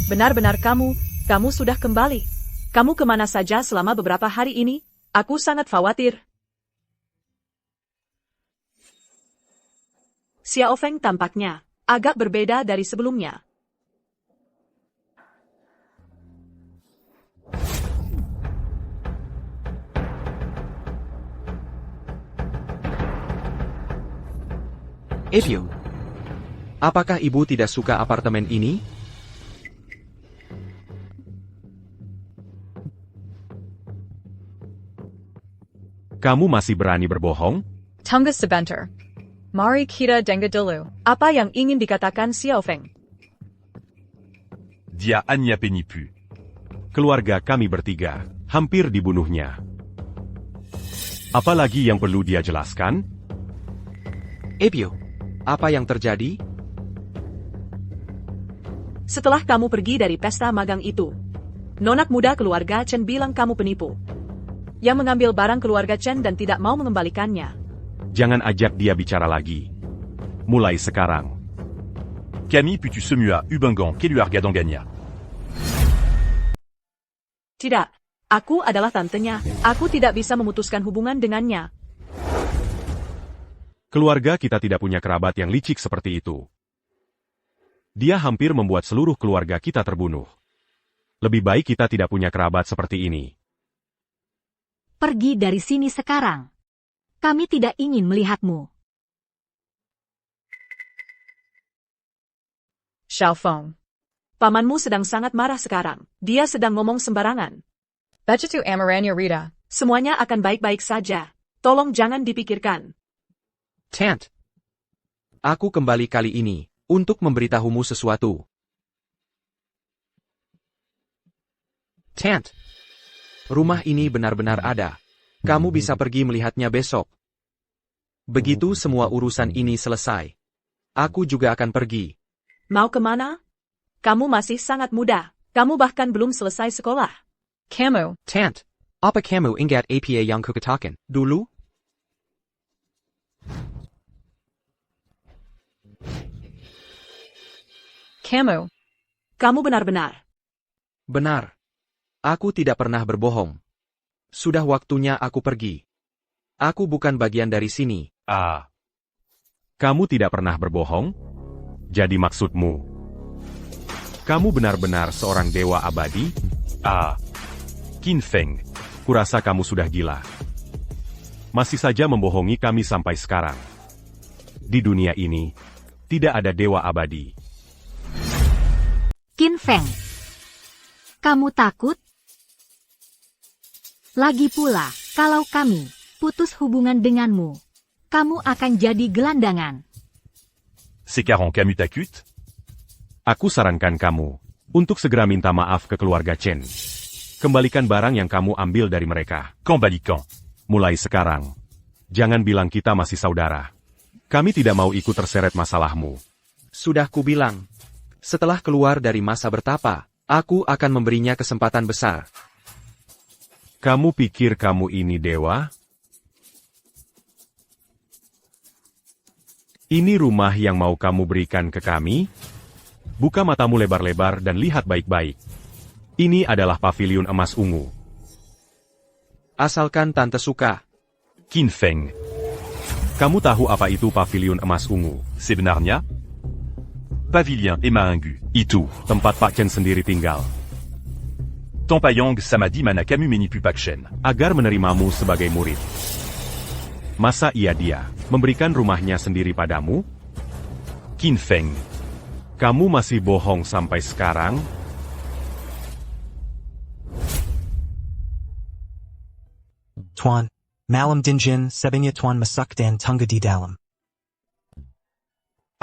Benar-benar kamu sudah kembali. Kamu kemana saja selama beberapa hari ini? Aku sangat khawatir. Xiao Feng tampaknya agak berbeda dari sebelumnya. Ebio, apakah ibu tidak suka apartemen ini? Kamu masih berani berbohong? Tunggu sebentar. Mari kita dengar dulu. Apa yang ingin dikatakan Xiao Feng? Dia hanya penipu. Keluarga kami bertiga hampir dibunuhnya. Apalagi yang perlu dia jelaskan? Ebio, apa yang terjadi? Setelah kamu pergi dari pesta magang itu, nonak muda keluarga Chen bilang kamu penipu. Yang mengambil barang keluarga Chen dan tidak mau mengembalikannya. Jangan ajak dia bicara lagi. Mulai sekarang. Camille puis tu semua Ubengan qui lui argadon gagna. Tidak, aku adalah tantenya. Aku tidak bisa memutuskan hubungan dengannya. Keluarga kita tidak punya kerabat yang licik seperti itu. Dia hampir membuat seluruh keluarga kita terbunuh. Lebih baik kita tidak punya kerabat seperti ini. Pergi dari sini sekarang. Kami tidak ingin melihatmu. Xiao Feng. Pamanmu sedang sangat marah sekarang. Dia sedang ngomong sembarangan. Begitu amaranya Rita. Semuanya akan baik-baik saja. Tolong jangan dipikirkan. Tant. Aku kembali kali ini untuk memberitahumu sesuatu. Tant. Rumah ini benar-benar ada. Kamu bisa pergi melihatnya besok. Begitu semua urusan ini selesai, aku juga akan pergi. Mau kemana? Kamu masih sangat muda. Kamu bahkan belum selesai sekolah. Kamu. Tant, apa kamu ingat apa yang kukatakan Dulu? Kamu benar-benar. Benar. Aku tidak pernah berbohong. Sudah waktunya aku pergi. Aku bukan bagian dari sini. Ah. Kamu tidak pernah berbohong? Jadi maksudmu, kamu benar-benar seorang dewa abadi? Ah, Qin Feng, kurasa kamu sudah gila. Masih saja membohongi kami sampai sekarang. Di dunia ini, tidak ada dewa abadi. Qin Feng, kamu takut? Lagi pula, kalau kami putus hubungan denganmu, kamu akan jadi gelandangan. C'est car en Camus t'acute? Aku sarankan kamu untuk segera minta maaf ke keluarga Chen. Kembalikan barang yang kamu ambil dari mereka. Kembalikan. Mulai sekarang, jangan bilang kita masih saudara. Kami tidak mau ikut terseret masalahmu. Sudah kubilang. Setelah keluar dari masa bertapa, aku akan memberinya kesempatan besar. Kamu pikir kamu ini dewa? Ini rumah yang mau kamu berikan ke kami? Buka matamu lebar-lebar dan lihat baik-baik. Ini adalah paviliun emas ungu. Asalkan Tante suka. Qin Feng, kamu tahu apa itu paviliun emas ungu? Sebenarnya? Pavilion Emaingu, itu tempat Pak Chen sendiri tinggal. Tampayong sama di mana Camus menipu Pak Chen. Agar menerimamu sebagai murid. Masa dia memberikan rumahnya sendiri padamu? Qin Feng, kamu masih bohong sampai sekarang? Tuan, malam dinjin sebenarnya Tuan masak dan tunggu di dalam.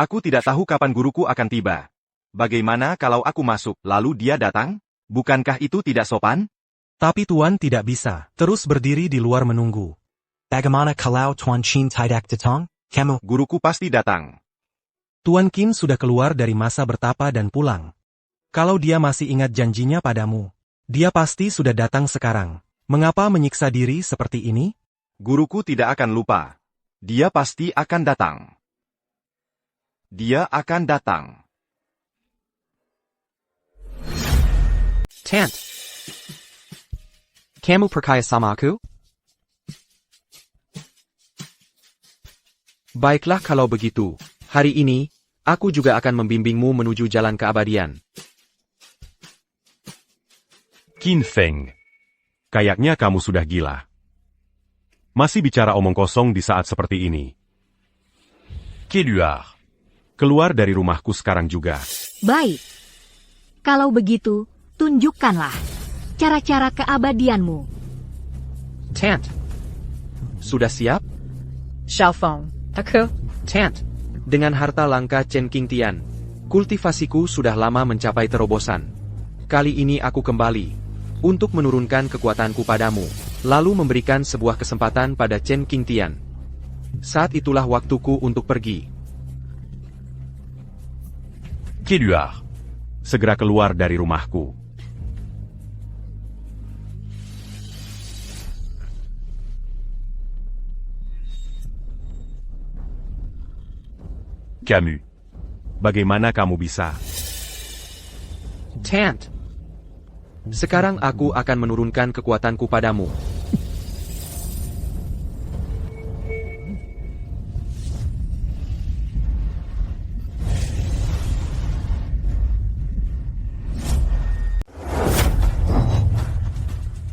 Aku tidak tahu kapan guruku akan tiba. Bagaimana kalau aku masuk, lalu dia datang? Bukankah itu tidak sopan? Tapi Tuan tidak bisa terus berdiri di luar menunggu. Bagaimana kalau Tuan Qin tidak datang? Kamu? Guruku pasti datang. Tuan Qin sudah keluar dari masa bertapa dan pulang. Kalau dia masih ingat janjinya padamu, dia pasti sudah datang sekarang. Mengapa menyiksa diri seperti ini? Guruku tidak akan lupa. Dia pasti akan datang. Dia akan datang. Tant. Kamu percaya sama aku? Baiklah kalau begitu, hari ini, aku juga akan membimbingmu menuju jalan keabadian. Qin Feng, kayaknya kamu sudah gila. Masih bicara omong kosong di saat seperti ini. Keluar. Keluar dari rumahku sekarang juga. Baik. Kalau begitu, tunjukkanlah cara-cara keabadianmu. Tant. Sudah siap? Xiaofeng, aku. Tant. Dengan harta langka Chen Qingtian, kultivasiku sudah lama mencapai terobosan. Kali ini aku kembali untuk menurunkan kekuatanku padamu, lalu memberikan sebuah kesempatan pada Chen Qingtian. Saat itulah waktuku untuk pergi. Keluar. Segera keluar dari rumahku. Camus. Bagaimana kamu bisa? Tant. Sekarang aku akan menurunkan kekuatanku padamu.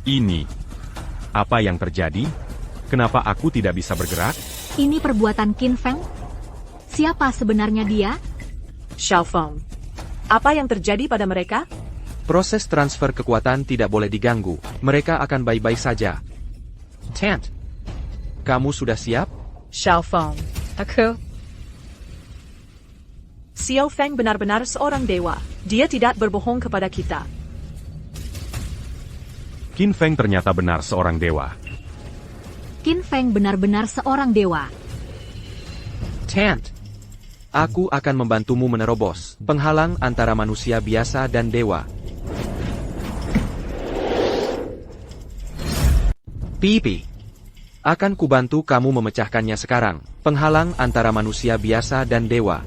Ini. Apa yang terjadi? Kenapa aku tidak bisa bergerak? Ini perbuatan Qin Feng? Siapa sebenarnya dia? Xiaofeng, apa yang terjadi pada mereka? Proses transfer kekuatan tidak boleh diganggu. Mereka akan baik-baik saja. Tant. Kamu sudah siap? Xiaofeng, aku. Xiao Feng benar-benar seorang dewa. Dia tidak berbohong kepada kita. Qin Feng ternyata benar seorang dewa. Qin Feng benar-benar seorang dewa. Tant. Aku akan membantumu menerobos penghalang antara manusia biasa dan dewa. Pipi. Akan kubantu kamu memecahkannya sekarang. Penghalang antara manusia biasa dan dewa.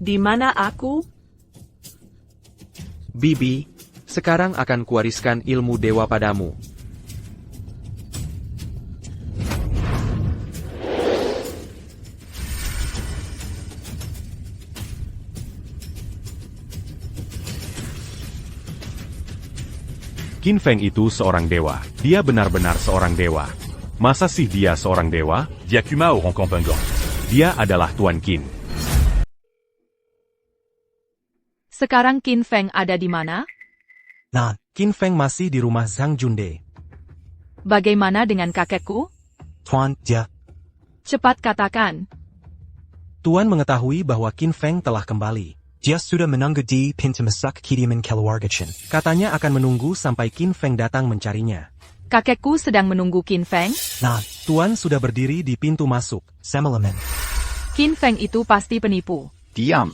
Di mana aku? Bibi, sekarang akan kuwariskan ilmu dewa padamu. Qin Feng itu seorang dewa. Dia benar-benar seorang dewa. Masa sih dia seorang dewa? Diakuma au Ronkampengan. Dia adalah Tuan Qin. Sekarang Qin Feng ada di mana? Nah, Qin Feng masih di rumah Zhang Junde. Bagaimana dengan kakekku? Tuan, dia. Cepat katakan. Tuan mengetahui bahwa Qin Feng telah kembali. Dia sudah menunggu di pintu masuk kediaman keluarga Chen. Katanya akan menunggu sampai Qin Feng datang mencarinya. Kakekku sedang menunggu Qin Feng? Nah, Tuan sudah berdiri di pintu masuk. Semalaman. Qin Feng itu pasti penipu. Diam.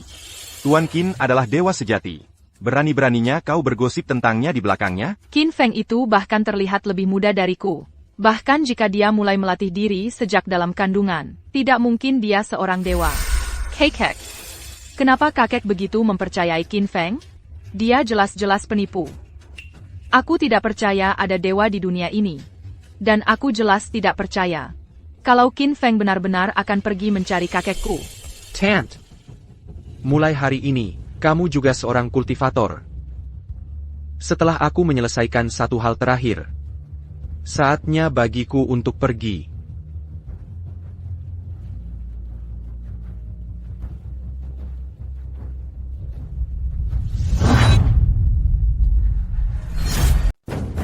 Tuan Qin adalah dewa sejati. Berani-beraninya kau bergosip tentangnya di belakangnya? Qin Feng itu bahkan terlihat lebih muda dariku. Bahkan jika dia mulai melatih diri sejak dalam kandungan, tidak mungkin dia seorang dewa. Kakek. Kenapa kakek begitu mempercayai Qin Feng? Dia jelas-jelas penipu. Aku tidak percaya ada dewa di dunia ini. Dan aku jelas tidak percaya kalau Qin Feng benar-benar akan pergi mencari kakekku. Tant. Mulai hari ini, kamu juga seorang kultivator. Setelah aku menyelesaikan satu hal terakhir, saatnya bagiku untuk pergi.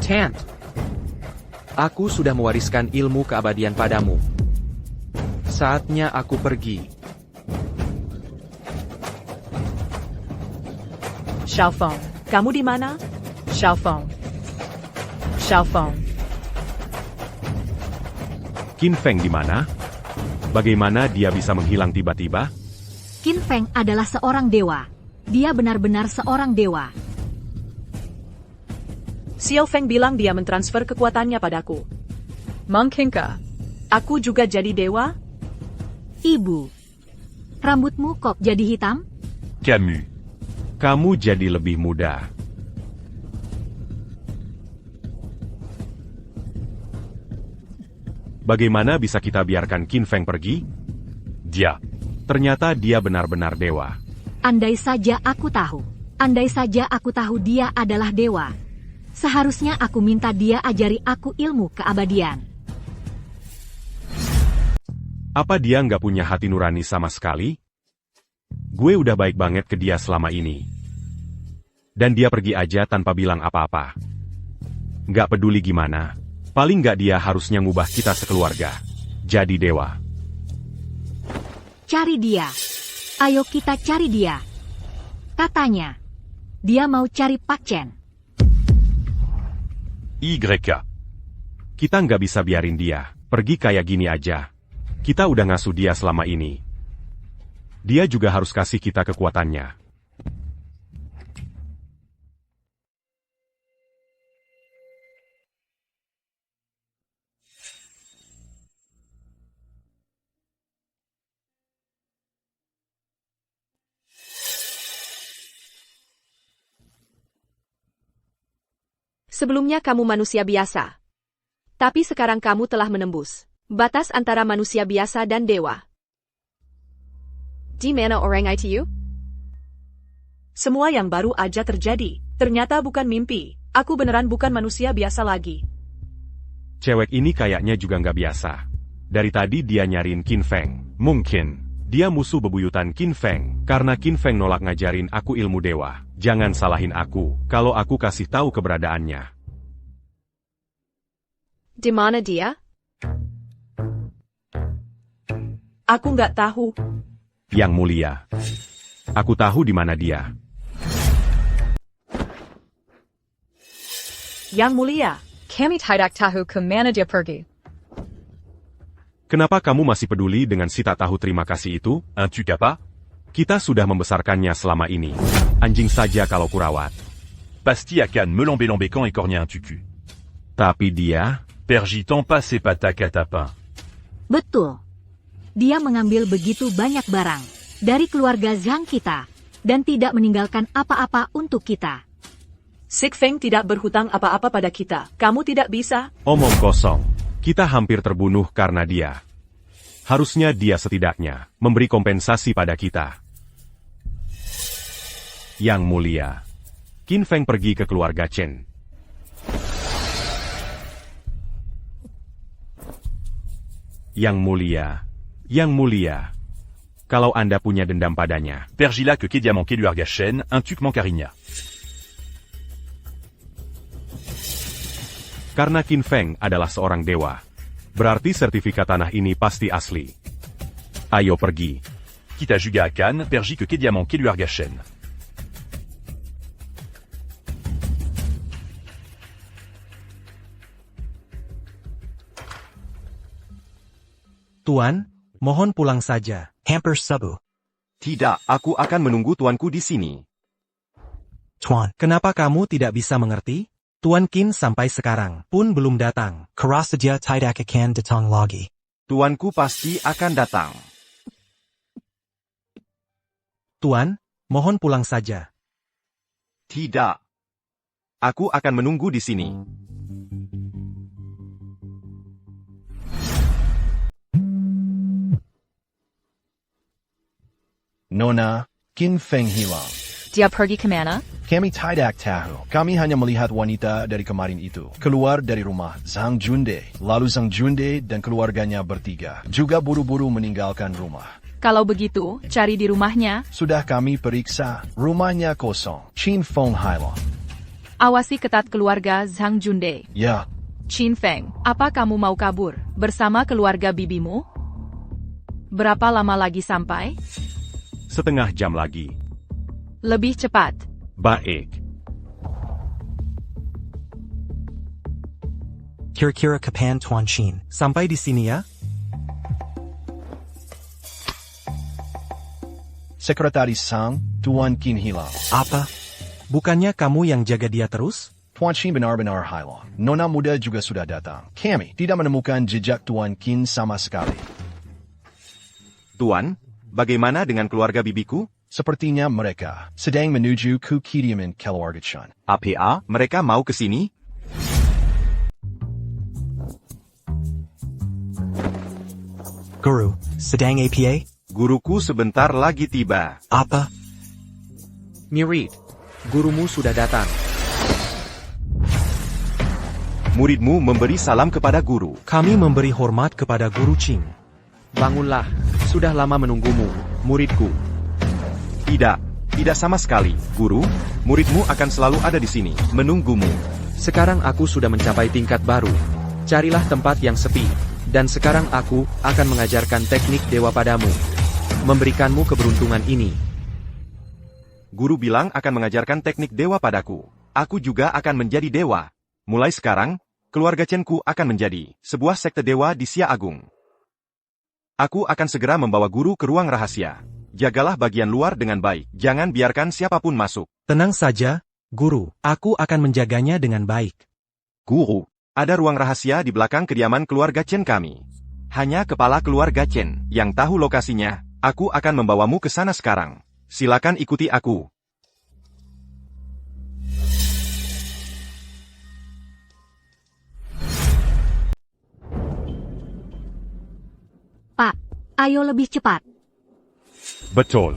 Tant. Aku sudah mewariskan ilmu keabadian padamu. Saatnya aku pergi. Xiaofeng, kamu di mana? Xiaofeng. Xiaofeng. Qin Feng di mana? Bagaimana dia bisa menghilang tiba-tiba? Qin Feng adalah seorang dewa. Dia benar-benar seorang dewa. Xiao Feng bilang dia mentransfer kekuatannya padaku. Mungkinkah aku juga jadi dewa? Ibu, rambutmu kok jadi hitam? Camus. Kamu jadi lebih muda. Bagaimana bisa kita biarkan Qin Feng pergi? Dia. Ternyata dia benar-benar dewa. Andai saja aku tahu. Andai saja aku tahu dia adalah dewa. Seharusnya aku minta dia ajari aku ilmu keabadian. Apa dia nggak punya hati nurani sama sekali? Gue udah baik banget ke dia selama ini. Dan dia pergi aja tanpa bilang apa-apa. Nggak peduli gimana. Paling nggak dia harusnya ngubah kita sekeluarga. Jadi dewa. Cari dia. Ayo kita cari dia. Katanya, dia mau cari Pak Chen. YK. Kita nggak bisa biarin dia pergi kayak gini aja. Kita udah ngasuh dia selama ini. Dia juga harus kasih kita kekuatannya. Sebelumnya kamu manusia biasa. Tapi sekarang kamu telah menembus batas antara manusia biasa dan dewa. Di mana orang itu? Semua yang baru aja terjadi. Ternyata bukan mimpi. Aku beneran bukan manusia biasa lagi. Cewek ini kayaknya juga nggak biasa. Dari tadi dia nyariin Qin Feng. Mungkin dia musuh bebuyutan Qin Feng. Karena Qin Feng nolak ngajarin aku ilmu dewa. Jangan salahin aku kalau aku kasih tahu keberadaannya. Di mana dia? Aku nggak tahu. Yang mulia. Aku tahu di mana dia. Yang mulia, kami tidak tahu kemana dia pergi. Kenapa kamu masih peduli dengan si tak tahu terima kasih itu? Tu apa? Kita sudah membesarkannya selama ini. Anjing saja kalau kurawat. Pasti akan melombe-lombekan ekornya un tutu. Tapi dia... Pergitant pas sepatak à tapin. Betul. Dia mengambil begitu banyak barang. dari keluarga Zhang kita, dan tidak meninggalkan apa-apa untuk kita. Sik Feng tidak berhutang apa-apa pada kita. Kamu tidak bisa. Omong kosong. Kita hampir terbunuh karena dia. Harusnya dia setidaknya memberi kompensasi pada kita. Yang mulia, Qin Feng pergi ke keluarga Chen. Yang mulia, kalau Anda punya dendam padanya. Pergila que Kedia manqué lui Argachen, un tuc mancarigna. Karena Qin Feng adalah seorang dewa, berarti sertifikat tanah ini pasti asli. Ayo pergi. Kita juga akan pergi que Kedia manqué lui Argachen. Tuan, mohon pulang saja. Hamper Sabu. Tidak, aku akan menunggu tuanku di sini. Tuan. Kenapa kamu tidak bisa mengerti? Tuan Qin sampai sekarang pun belum datang. Karasadia tidak akan datang lagi. Tuanku pasti akan datang. Tuan, mohon pulang saja. Tidak. Aku akan menunggu di sini. Nona, Qin Feng hilang. Dia pergi kemana? Kami tidak tahu. Kami hanya melihat wanita dari kemarin itu keluar dari rumah Zhang Junde. Lalu Zhang Junde dan keluarganya bertiga juga buru-buru meninggalkan rumah. Kalau begitu, cari di rumahnya. Sudah kami periksa. Rumahnya kosong. Qin Feng hilang. Awasi ketat keluarga Zhang Junde. Ya. Qin Feng, apa kamu mau kabur bersama keluarga bibimu? Berapa lama lagi sampai? Setengah jam lagi. Lebih cepat. Baik. Kira-kira kapan Tuan Qin? Sampai di sini ya. Sekretaris Sang, Tuan Qin hilang. Apa? Bukannya kamu yang jaga dia terus? Tuan Qin benar-benar hilang. Nona muda juga sudah datang. Kami tidak menemukan jejak Tuan Qin sama sekali. Tuan, bagaimana dengan keluarga bibiku? Sepertinya mereka sedang menuju ke kediaman keluarga Chen. APA, mereka mau ke sini? Guru, sedang APA? Guruku sebentar lagi tiba. Apa? Mirit, gurumu sudah datang. Muridmu memberi salam kepada guru. Kami memberi hormat kepada Guru Qing. Bangunlah, sudah lama menunggumu, muridku. Tidak sama sekali, guru. Muridmu akan selalu ada di sini, menunggumu. Sekarang aku sudah mencapai tingkat baru. Carilah tempat yang sepi. Dan sekarang aku akan mengajarkan teknik dewa padamu. Memberikanmu keberuntungan ini. Guru bilang akan mengajarkan teknik dewa padaku. Aku juga akan menjadi dewa. Mulai sekarang, keluarga Chen-ku akan menjadi sebuah sekte dewa di Xia Agung. Aku akan segera membawa guru ke ruang rahasia. Jagalah bagian luar dengan baik. Jangan biarkan siapapun masuk. Tenang saja, Guru. Aku akan menjaganya dengan baik. Guru, ada ruang rahasia di belakang kediaman keluarga Chen kami. Hanya kepala keluarga Chen yang tahu lokasinya. Aku akan membawamu ke sana sekarang. Silakan ikuti aku. Pak, ayo lebih cepat. Betul.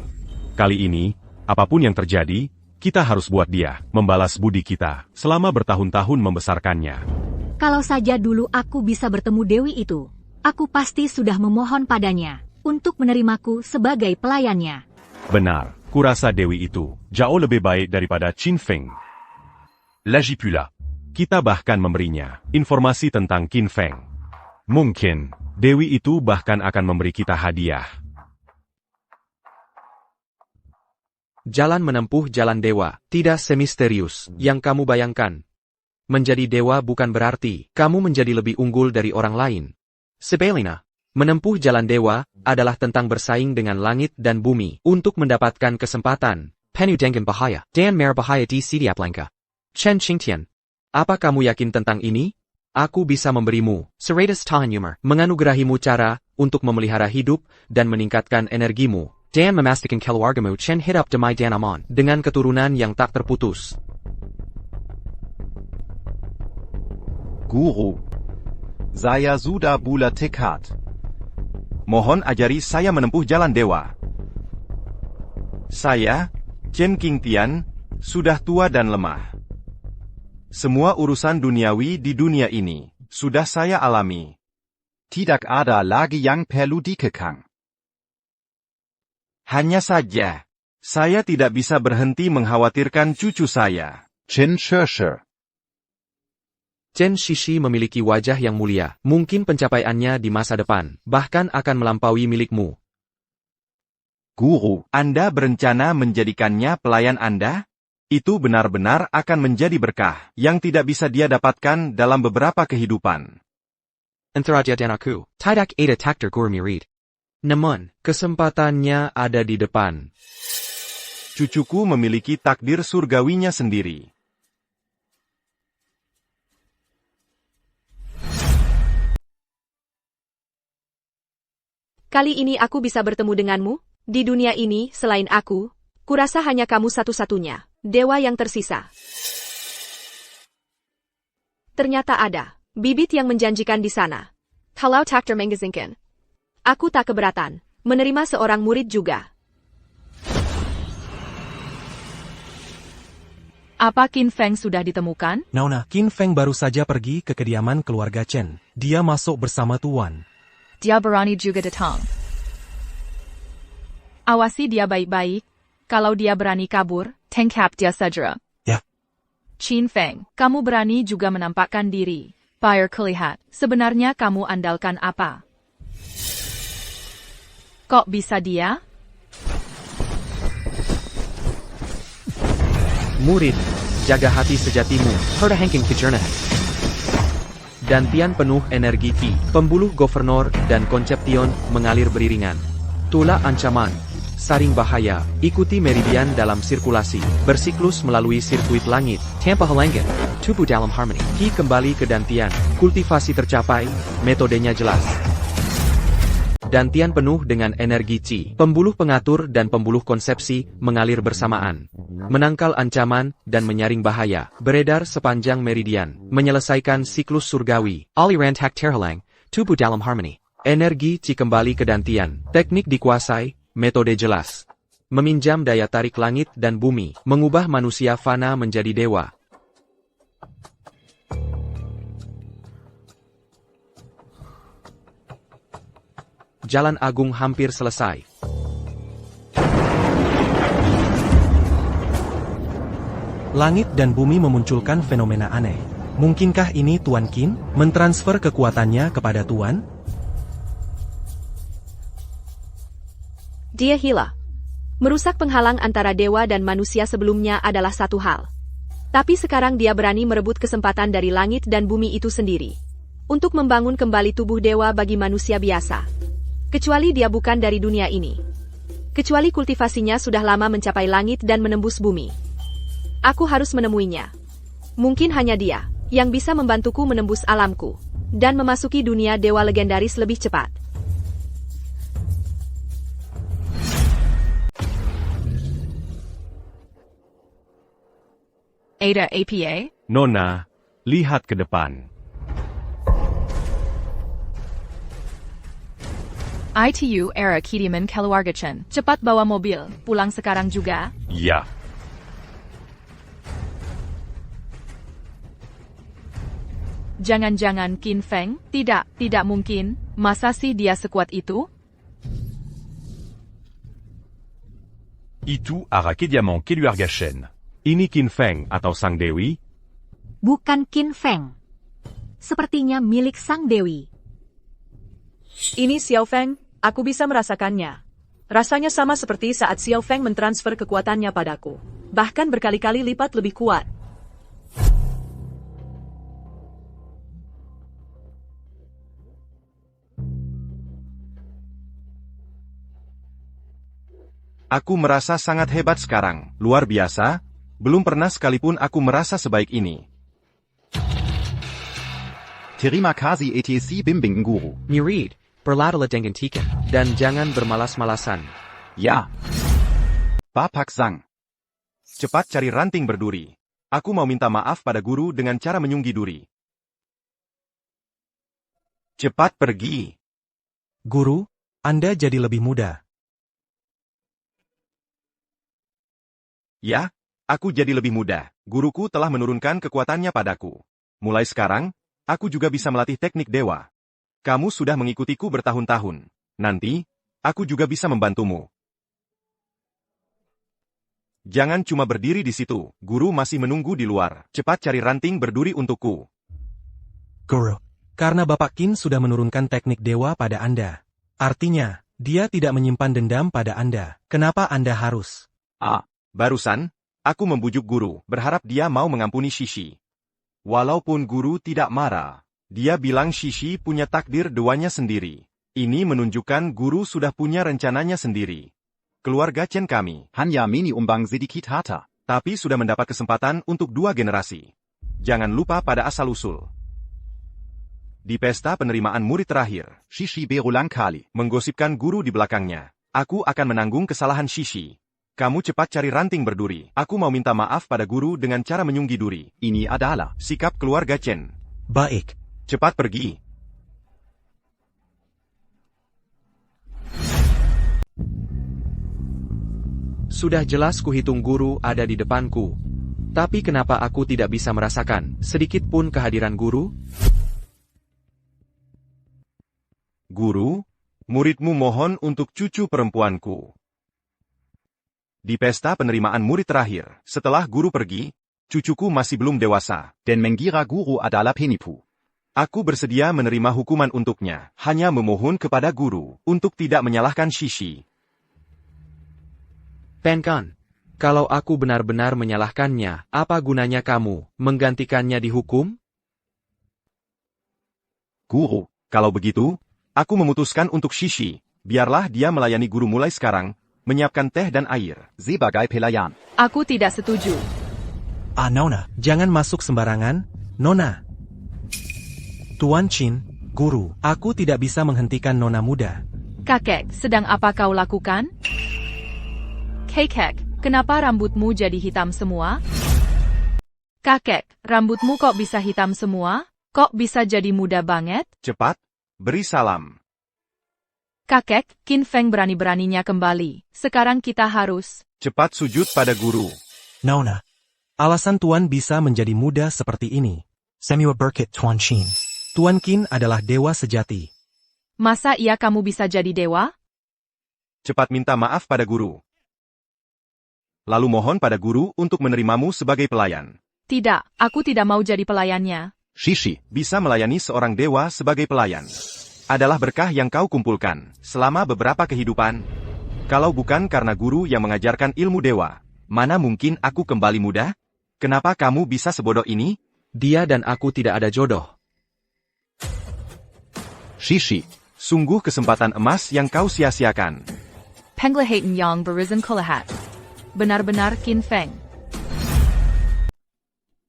Kali ini, apapun yang terjadi, kita harus buat dia membalas budi kita selama bertahun-tahun membesarkannya. Kalau saja dulu aku bisa bertemu Dewi itu, aku pasti sudah memohon padanya untuk menerimaku sebagai pelayannya. Benar, kurasa Dewi itu jauh lebih baik daripada Qin Feng. Lagi pula. Kita bahkan memberinya informasi tentang Qin Feng. Mungkin, Dewi itu bahkan akan memberi kita hadiah. Jalan menempuh jalan dewa, tidak semisterius yang kamu bayangkan. Menjadi dewa bukan berarti kamu menjadi lebih unggul dari orang lain. Sebaliknya, menempuh jalan dewa adalah tentang bersaing dengan langit dan bumi untuk mendapatkan kesempatan. Penuh dengan bahaya dan mer bahaya di setiap langkah. Chen Qingtian, apa kamu yakin tentang ini? Aku bisa memberimu 100 tahun humor, menganugerahimu cara untuk memelihara hidup dan meningkatkan energimu. Dan memastikan keluargamu Chen hidup damai dan aman. Dengan keturunan yang tak terputus. Guru. Saya sudah bulat tekad. Mohon ajari saya menempuh jalan dewa. Saya, Chen Qingtian, sudah tua dan lemah. Semua urusan duniawi di dunia ini sudah saya alami. Tidak ada lagi yang perlu dikekang. Hanya saja, saya tidak bisa berhenti mengkhawatirkan cucu saya. Chen Shishi. Chen Shishi memiliki wajah yang mulia, mungkin pencapaiannya di masa depan, bahkan akan melampaui milikmu. Guru, Anda berencana menjadikannya pelayan Anda? Itu benar-benar akan menjadi berkah, yang tidak bisa dia dapatkan dalam beberapa kehidupan. Antara dia dan aku, tidak ada takdir guru murid. Namun, kesempatannya ada di depan. Cucuku memiliki takdir surgawinya sendiri. Kali ini aku bisa bertemu denganmu. Di dunia ini, selain aku, kurasa hanya kamu satu-satunya, dewa yang tersisa. Ternyata ada bibit yang menjanjikan di sana. Kalau takdir mengizinkan, aku tak keberatan menerima seorang murid juga. Apa Qin Feng sudah ditemukan? Nona, Qin Feng baru saja pergi ke kediaman keluarga Chen. Dia masuk bersama Tuan. Dia berani juga datang. Awasi dia baik-baik. Kalau dia berani kabur, tangkap dia segera. Ya. Qin Feng, kamu berani juga menampakkan diri. Biar kelihat, sebenarnya kamu andalkan apa? Kok bisa dia? Murid, jaga hati sejatimu. Pertahankan kejernihan. Dantian penuh energi Qi, pembuluh Governor dan Conception mengalir beriringan. Tula ancaman, saring bahaya, ikuti meridian dalam sirkulasi, bersiklus melalui sirkuit langit. Tanpa halangan, tubuh dalam harmoni. Qi kembali ke dantian, kultivasi tercapai, metodenya jelas. Dantian penuh dengan energi Qi, pembuluh pengatur dan pembuluh konsepsi mengalir bersamaan. Menangkal ancaman dan menyaring bahaya, beredar sepanjang meridian, menyelesaikan siklus surgawi. Aliran tak terhalang, tubuh dalam harmoni. Energi Qi kembali ke dantian, teknik dikuasai, metode jelas. Meminjam daya tarik langit dan bumi, mengubah manusia fana menjadi dewa. Jalan Agung hampir selesai. Langit dan bumi memunculkan fenomena aneh. Mungkinkah ini Tuan Qin mentransfer kekuatannya kepada Tuan? Dia hila. Merusak penghalang antara dewa dan manusia sebelumnya adalah satu hal. Tapi sekarang dia berani merebut kesempatan dari langit dan bumi itu sendiri. Untuk membangun kembali tubuh dewa bagi manusia biasa. Kecuali dia bukan dari dunia ini. Kecuali kultivasinya sudah lama mencapai langit dan menembus bumi. Aku harus menemuinya. Mungkin hanya dia yang bisa membantuku menembus alamku dan memasuki dunia dewa legendaris lebih cepat. Ada APA? Nona, lihat ke depan. ITU era Kiriman keluarga Chen. Cepat bawa mobil, pulang sekarang juga. Ya. Jangan-jangan Qin Feng? Tidak mungkin. Masa sih dia sekuat itu? Itu arah kediaman keluarga Chen. Ini Qin Feng atau Sang Dewi? Bukan Qin Feng. Sepertinya milik Sang Dewi. Ini Xiao Feng, aku bisa merasakannya. Rasanya sama seperti saat Xiao Feng mentransfer kekuatannya padaku. Bahkan berkali-kali lipat lebih kuat. Aku merasa sangat hebat sekarang, luar biasa. Belum pernah sekalipun aku merasa sebaik ini. Terima kasih ETC bimbing guru. Murid, berladalah dengan tikan. Dan jangan bermalas-malasan. Ya. Bapak Zhang. Cepat cari ranting berduri. Aku mau minta maaf pada guru dengan cara menyunggi duri. Cepat pergi. Guru, Anda jadi lebih muda. Ya, aku jadi lebih muda. Guruku telah menurunkan kekuatannya padaku. Mulai sekarang, aku juga bisa melatih teknik dewa. Kamu sudah mengikutiku bertahun-tahun. Nanti, aku juga bisa membantumu. Jangan cuma berdiri di situ. Guru masih menunggu di luar. Cepat cari ranting berduri untukku. Guru, karena Bapak Qin sudah menurunkan teknik dewa pada Anda. Artinya, dia tidak menyimpan dendam pada Anda. Kenapa Anda harus? Barusan, aku membujuk guru, berharap dia mau mengampuni Shishi. Walaupun guru tidak marah, dia bilang Shishi punya takdir dewanya sendiri. Ini menunjukkan guru sudah punya rencananya sendiri. Keluarga Chen kami, hanya mini umbang sedikit harta, tapi sudah mendapat kesempatan untuk 2 generasi. Jangan lupa pada asal-usul. Di pesta penerimaan murid terakhir, Shishi berulang kali menggosipkan guru di belakangnya. Aku akan menanggung kesalahan Shishi. Kamu cepat cari ranting berduri. Aku mau minta maaf pada guru dengan cara menyunggi duri. Ini adalah sikap keluarga Chen. Baik. Cepat pergi. Sudah jelas kuhitung guru ada di depanku. Tapi kenapa aku tidak bisa merasakan sedikit pun kehadiran guru? Guru, muridmu mohon untuk cucu perempuanku. Di pesta penerimaan murid terakhir, setelah guru pergi, cucuku masih belum dewasa. Dan mengira guru adalah penipu. Aku bersedia menerima hukuman untuknya, hanya memohon kepada guru untuk tidak menyalahkan Shishi. Penkan, kalau aku benar-benar menyalahkannya, apa gunanya kamu menggantikannya dihukum? Guru, kalau begitu, aku memutuskan untuk Shishi. Biarlah dia melayani guru mulai sekarang, menyiapkan teh dan air. Sebagai pelayan. Aku tidak setuju. Nona, jangan masuk sembarangan, Nona. Tuan Qin, guru, aku tidak bisa menghentikan Nona muda. Kakek, sedang apa kau lakukan? Kakek, kenapa rambutmu jadi hitam semua? Kakek, rambutmu kok bisa hitam semua? Kok bisa jadi muda banget? Cepat, beri salam. Kakek, Qin Feng berani-beraninya kembali. Sekarang kita harus cepat sujud pada guru. Nona, alasan Tuan bisa menjadi muda seperti ini. Semua berkat Tuan Qin. Tuan Qin adalah dewa sejati. Masa iya kamu bisa jadi dewa? Cepat minta maaf pada guru. Lalu mohon pada guru untuk menerimamu sebagai pelayan. Tidak, aku tidak mau jadi pelayannya. Shishi, bisa melayani seorang dewa sebagai pelayan adalah berkah yang kau kumpulkan selama beberapa kehidupan. Kalau bukan karena guru yang mengajarkan ilmu dewa, mana mungkin aku kembali muda? Kenapa kamu bisa sebodoh ini? Dia dan aku tidak ada jodoh. Shishi, sungguh kesempatan emas yang kau sia-siakan. Penglihatan yang berizin kulahat. Benar-benar Qin Feng.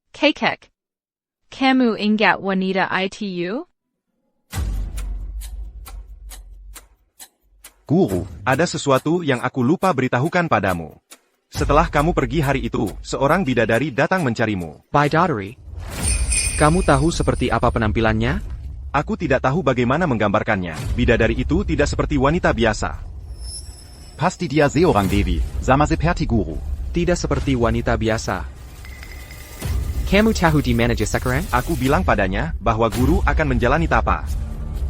Kakek, kamu ingat wanita itu? Guru, ada sesuatu yang aku lupa beritahukan padamu. Setelah kamu pergi hari itu, seorang bidadari datang mencarimu. Bidadari? Kamu tahu seperti apa penampilannya? Aku tidak tahu bagaimana menggambarkannya. Bidadari itu tidak seperti wanita biasa. Pasti dia seorang dewi, sama seperti guru. Tidak seperti wanita biasa. Kamu tahu di mana sekarang? Aku bilang padanya bahwa guru akan menjalani tapa.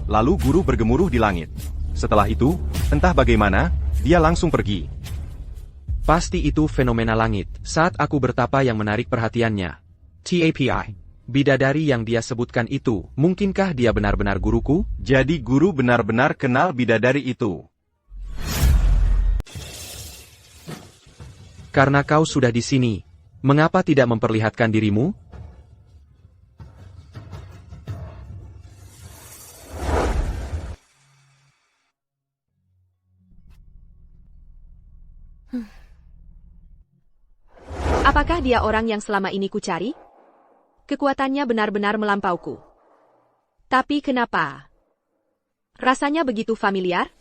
Lalu guru bergemuruh di langit. Setelah itu, entah bagaimana, dia langsung pergi. Pasti itu fenomena langit, saat aku bertapa yang menarik perhatiannya. TAPI. Bidadari yang dia sebutkan itu, mungkinkah dia benar-benar guruku? Jadi guru benar-benar kenal bidadari itu. Karena kau sudah di sini, mengapa tidak memperlihatkan dirimu? Apakah dia orang yang selama ini kucari? Kekuatannya benar-benar melampauku. Tapi kenapa? Rasanya begitu familiar?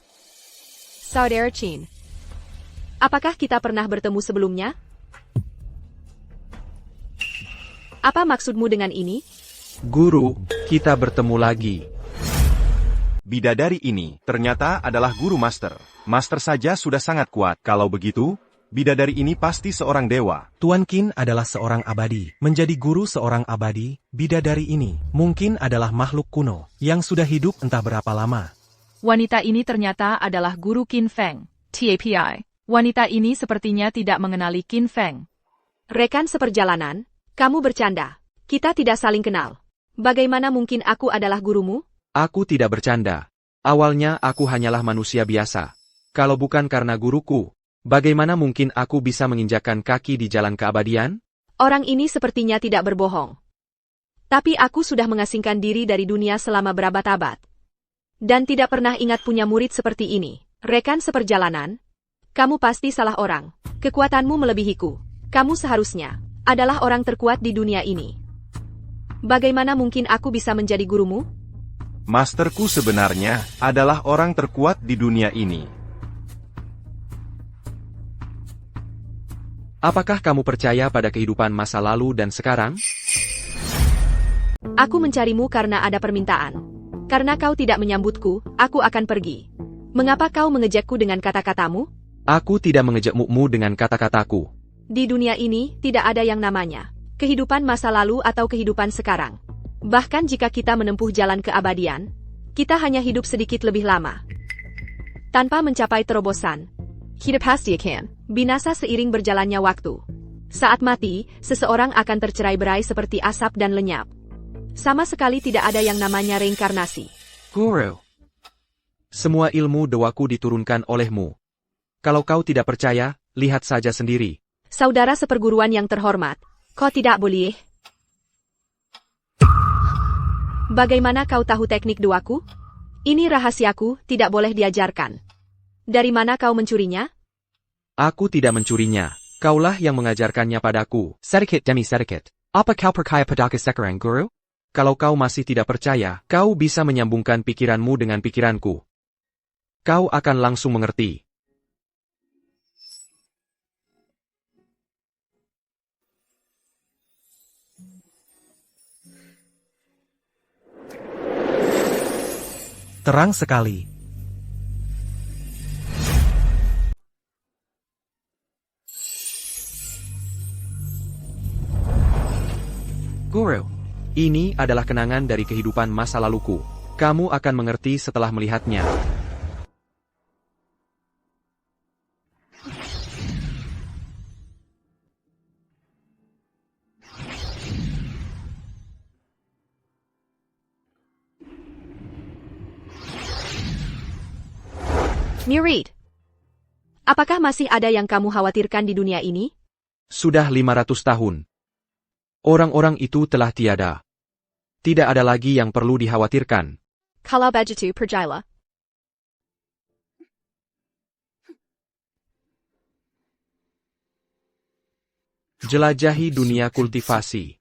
Saudara Qin, Apakah kita pernah bertemu sebelumnya? Apa maksudmu dengan ini? Guru, kita bertemu lagi. Bidadari ini ternyata adalah guru master. Master saja sudah sangat kuat. Kalau begitu, bidadari ini pasti seorang dewa. Tuan Qin adalah seorang abadi. Menjadi guru seorang abadi, bidadari ini mungkin adalah makhluk kuno yang sudah hidup entah berapa lama. Wanita ini ternyata adalah guru Qin Feng, TAPI. Wanita ini sepertinya tidak mengenali Qin Feng. Rekan seperjalanan, kamu bercanda. Kita tidak saling kenal. Bagaimana mungkin aku adalah gurumu? Aku tidak bercanda. Awalnya aku hanyalah manusia biasa. Kalau bukan karena guruku, bagaimana mungkin aku bisa menginjakkan kaki di jalan keabadian? Orang ini sepertinya tidak berbohong. Tapi aku sudah mengasingkan diri dari dunia selama berabad-abad. Dan tidak pernah ingat punya murid seperti ini. Rekan seperjalanan, kamu pasti salah orang. Kekuatanmu melebihiku. Kamu seharusnya adalah orang terkuat di dunia ini. Bagaimana mungkin aku bisa menjadi gurumu? Masterku sebenarnya adalah orang terkuat di dunia ini. Apakah kamu percaya pada kehidupan masa lalu dan sekarang? Aku mencarimu karena ada permintaan. Karena kau tidak menyambutku, aku akan pergi. Mengapa kau mengejekku dengan kata-katamu? Aku tidak mengejekmu dengan kata-kataku. Di dunia ini, tidak ada yang namanya kehidupan masa lalu atau kehidupan sekarang. Bahkan jika kita menempuh jalan keabadian, kita hanya hidup sedikit lebih lama. Tanpa mencapai terobosan, hidup pasti akan binasa seiring berjalannya waktu. Saat mati, seseorang akan tercerai-berai seperti asap dan lenyap. Sama sekali tidak ada yang namanya reinkarnasi. Guru, semua ilmu dewaku diturunkan olehmu. Kalau kau tidak percaya, lihat saja sendiri. Saudara seperguruan yang terhormat, kau tidak boleh. Bagaimana kau tahu teknik dewaku? Ini rahasiaku, tidak boleh diajarkan. Dari mana kau mencurinya? Aku tidak mencurinya. Kaulah yang mengajarkannya padaku. Sedikit demi sedikit. Apa kau percaya padaku sekarang, Guru? Kalau kau masih tidak percaya, kau bisa menyambungkan pikiranmu dengan pikiranku. Kau akan langsung mengerti. Terang sekali. Guru, ini adalah kenangan dari kehidupan masa laluku. Kamu akan mengerti setelah melihatnya. Murid, apakah masih ada yang kamu khawatirkan di dunia ini? Sudah 500 tahun. Orang-orang itu telah tiada. Tidak ada lagi yang perlu dikhawatirkan. Kalau begitu, percayalah. Jelajahi dunia kultivasi.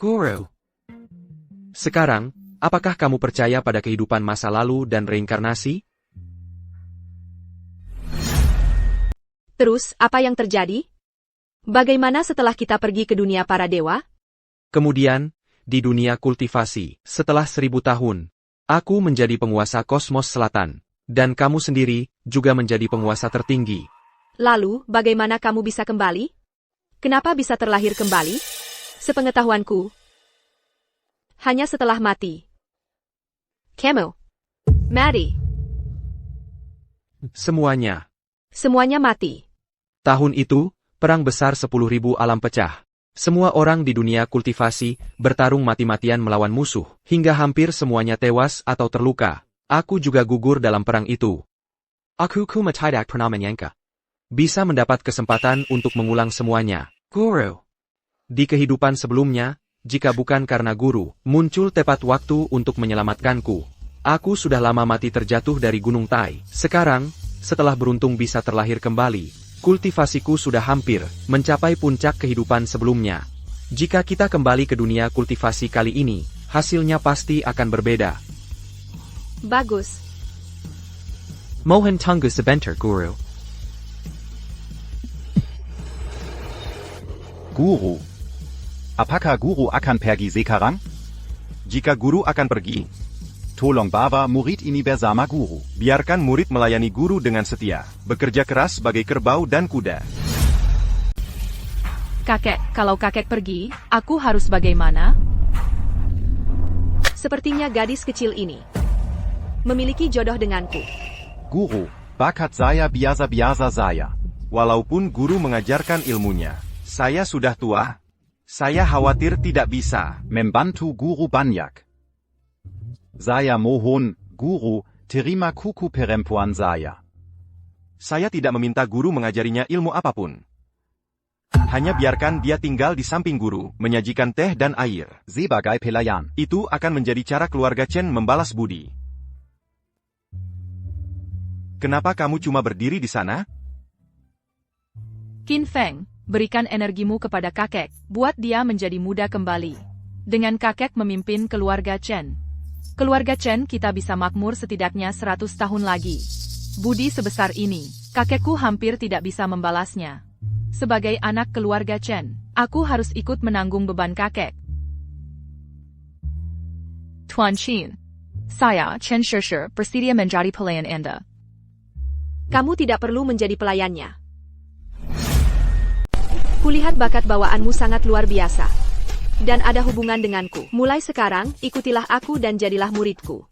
Guru. Sekarang, apakah kamu percaya pada kehidupan masa lalu dan reinkarnasi? Terus, apa yang terjadi? Bagaimana setelah kita pergi ke dunia para dewa? Kemudian, di dunia kultivasi, setelah 1000 tahun, aku menjadi penguasa kosmos selatan, dan kamu sendiri juga menjadi penguasa tertinggi. Lalu, bagaimana kamu bisa kembali? Kenapa bisa terlahir kembali? Sepengetahuanku, hanya setelah mati. Kamu, mati. Semuanya mati. Tahun itu, perang besar 10.000 alam pecah. Semua orang di dunia kultivasi bertarung mati-matian melawan musuh, hingga hampir semuanya tewas atau terluka. Aku juga gugur dalam perang itu. Aku tidak pernah menyangka. Bisa mendapat kesempatan untuk mengulang semuanya. Guru. Di kehidupan sebelumnya, jika bukan karena guru, muncul tepat waktu untuk menyelamatkanku. Aku sudah lama mati terjatuh dari Gunung Tai. Sekarang, setelah beruntung bisa terlahir kembali, kultivasiku sudah hampir mencapai puncak kehidupan sebelumnya. Jika kita kembali ke dunia kultivasi kali ini, hasilnya pasti akan berbeda. Bagus. Mohon tunggu sebentar, Guru. Guru. Apakah Guru akan pergi sekarang? Jika guru akan pergi, tolong bawa murid ini bersama guru. Biarkan murid melayani guru dengan setia, bekerja keras sebagai kerbau dan kuda. Kakek, kalau kakek pergi, aku harus bagaimana? Sepertinya gadis kecil ini memiliki jodoh denganku. Guru, bakat saya biasa-biasa saya. Walaupun guru mengajarkan ilmunya, saya sudah tua. Saya khawatir tidak bisa membantu guru banyak. Saya mohon, guru, terima kuku perempuan saya. Saya tidak meminta guru mengajarinya ilmu apapun. Hanya biarkan dia tinggal di samping guru, menyajikan teh dan air. Sebagai pelayan. Itu akan menjadi cara keluarga Chen membalas budi. Kenapa kamu cuma berdiri di sana? Qin Feng, berikan energimu kepada kakek, buat dia menjadi muda kembali. Dengan kakek memimpin keluarga Chen. Keluarga Chen kita bisa makmur setidaknya 100 tahun lagi. Budi sebesar ini, kakekku hampir tidak bisa membalasnya. Sebagai anak keluarga Chen, aku harus ikut menanggung beban kakek. Tuan Qin, saya Chen Shishir bersedia menjadi pelayan Anda. Kamu tidak perlu menjadi pelayannya. Kulihat bakat bawaanmu sangat luar biasa. Dan ada hubungan denganku. Mulai sekarang, ikutilah aku dan jadilah muridku.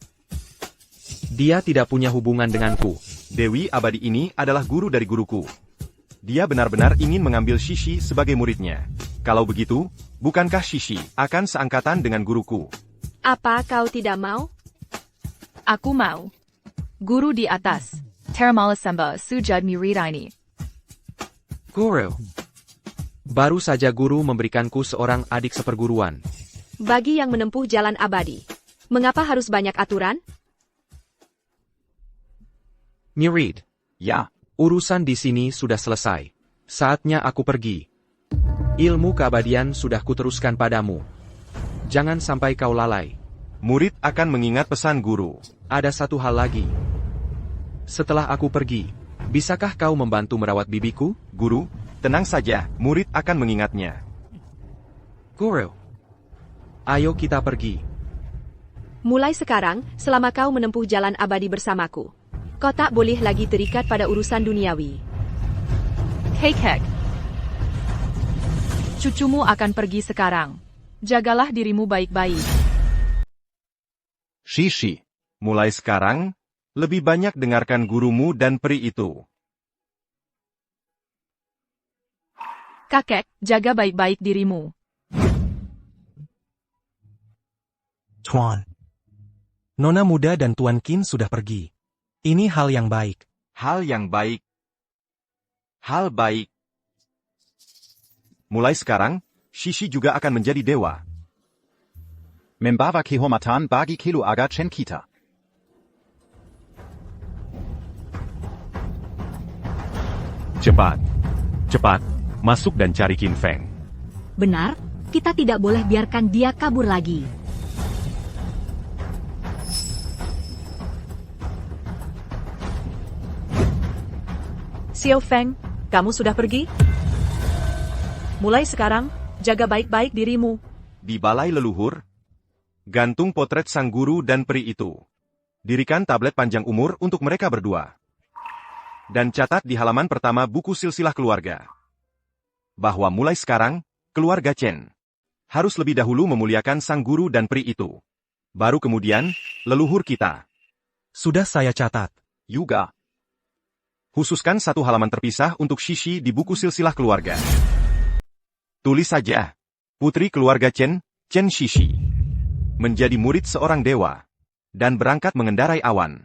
Dia tidak punya hubungan denganku. Dewi abadi ini adalah guru dari guruku. Dia benar-benar ingin mengambil Shishi sebagai muridnya. Kalau begitu, bukankah Shishi akan seangkatan dengan guruku? Apa kau tidak mau? Aku mau. Guru di atas. Teramala Semba Sujud Miridaini. Guru. Baru saja guru memberikanku seorang adik seperguruan. Bagi yang menempuh jalan abadi, mengapa harus banyak aturan? Murid. Ya. Urusan di sini sudah selesai. Saatnya aku pergi. Ilmu keabadian sudah kuteruskan padamu. Jangan sampai kau lalai. Murid akan mengingat pesan guru. Ada satu hal lagi. Setelah aku pergi, bisakah kau membantu merawat bibiku? Guru, tenang saja, murid akan mengingatnya. Guru. Ayo kita pergi. Mulai sekarang, selama kau menempuh jalan abadi bersamaku, kau tak boleh lagi terikat pada urusan duniawi. Kek. Cucumu akan pergi sekarang. Jagalah dirimu baik-baik. Shishi. Mulai sekarang, lebih banyak dengarkan gurumu dan peri itu. Kakek, jaga baik-baik dirimu. Tuan. Nona muda dan Tuan Qin sudah pergi. Ini hal yang baik. Hal yang baik. Hal baik. Mulai sekarang, Shishi juga akan menjadi dewa. Membawa kehormatan bagi keluarga Chen kita. Cepat. Cepat. Masuk dan cari Qin Feng. Benar, kita tidak boleh biarkan dia kabur lagi. Xiao Feng, kamu sudah pergi? Mulai sekarang, jaga baik-baik dirimu. Di balai leluhur, gantung potret sang guru dan peri itu. Dirikan tablet panjang umur untuk mereka berdua. Dan catat di halaman pertama buku silsilah keluarga. Bahwa mulai sekarang, keluarga Chen harus lebih dahulu memuliakan sang guru dan peri itu. Baru kemudian, leluhur kita. Sudah saya catat. Juga. Khususkan satu halaman terpisah untuk Shishi di buku silsilah keluarga. Tulis saja. Putri keluarga Chen, Chen Shishi. Menjadi murid seorang dewa. Dan berangkat mengendarai awan.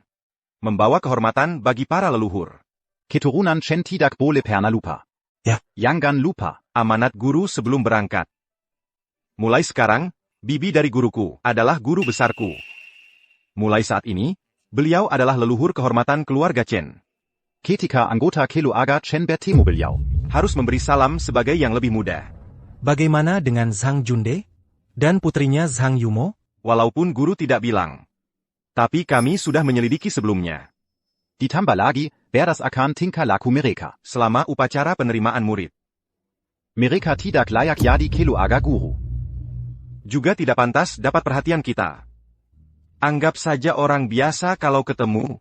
Membawa kehormatan bagi para leluhur. Keturunan Chen tidak boleh pernah lupa. Ya. Jangan lupa. Amanat guru sebelum berangkat. Mulai sekarang, bibi dari guruku adalah guru besarku. Mulai saat ini, beliau adalah leluhur kehormatan keluarga Chen. Ketika anggota keluarga Chen bertemu beliau, harus memberi salam sebagai yang lebih muda. Bagaimana dengan Zhang Junde? Dan putrinya Zhang Yumo? Walaupun guru tidak bilang. Tapi kami sudah menyelidiki sebelumnya. Ditambah lagi, berdasarkan tingkah laku mereka. Selama upacara penerimaan murid. Mereka tidak layak jadi keluarga guru. Juga tidak pantas dapat perhatian kita. Anggap saja orang biasa kalau ketemu.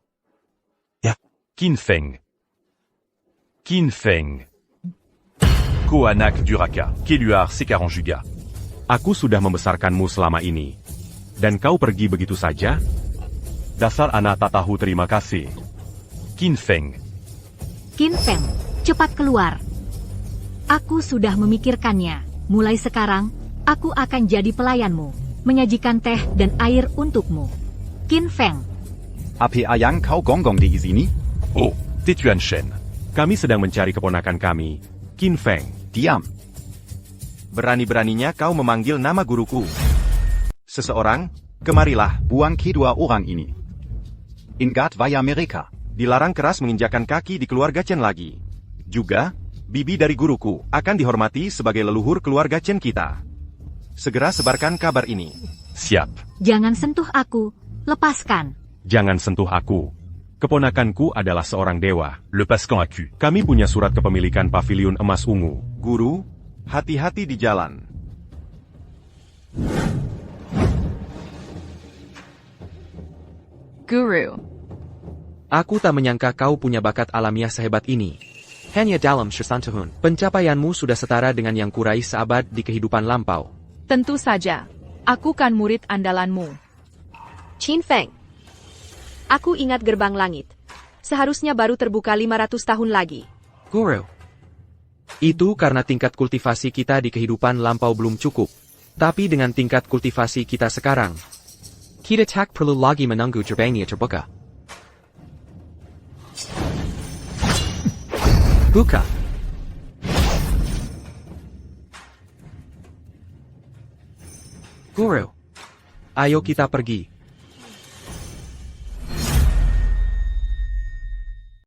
Qin Feng. Qin Feng. Koanak Duraka, Keluar Sekarang juga. Aku sudah membesarkanmu selama ini. Dan kau pergi begitu saja? Dasar anak tak tahu terima kasih. Qin Feng. Qin Feng, cepat keluar. Aku sudah memikirkannya. Mulai sekarang, aku akan jadi pelayanmu. Menyajikan teh dan air untukmu. Qin Feng. Apa yang kau gonggong di sini? Oh, Tituan Shen. Kami sedang mencari keponakan kami, Qin Feng. Diam. Berani-beraninya kau memanggil nama guruku. Seseorang, kemarilah. Buang kedua orang ini. Ingat via mereka. Dilarang keras menginjakan kaki di keluarga Chen lagi. Juga, bibi dari guruku akan dihormati sebagai leluhur keluarga Chen kita. Segera sebarkan kabar ini. Siap. Jangan sentuh aku. Lepaskan. Jangan sentuh aku. Keponakanku adalah seorang dewa. Lepaskan aku. Kami punya surat kepemilikan pavilion emas ungu. Guru, hati-hati di jalan. Guru. Aku tak menyangka kau punya bakat alamiah sehebat ini. Hanya dalam Shirsantuhun. Pencapaianmu sudah setara dengan yang kurai seabad di kehidupan lampau. Tentu saja. Aku kan murid andalanmu. Qin Feng. Aku ingat gerbang langit. Seharusnya baru terbuka 500 tahun lagi. Guru. Itu karena tingkat kultivasi kita di kehidupan lampau belum cukup. Tapi dengan tingkat kultivasi kita sekarang, Kita tak perlu lagi menunggu gerbangnya terbuka. Buka. Guru, ayo kita pergi.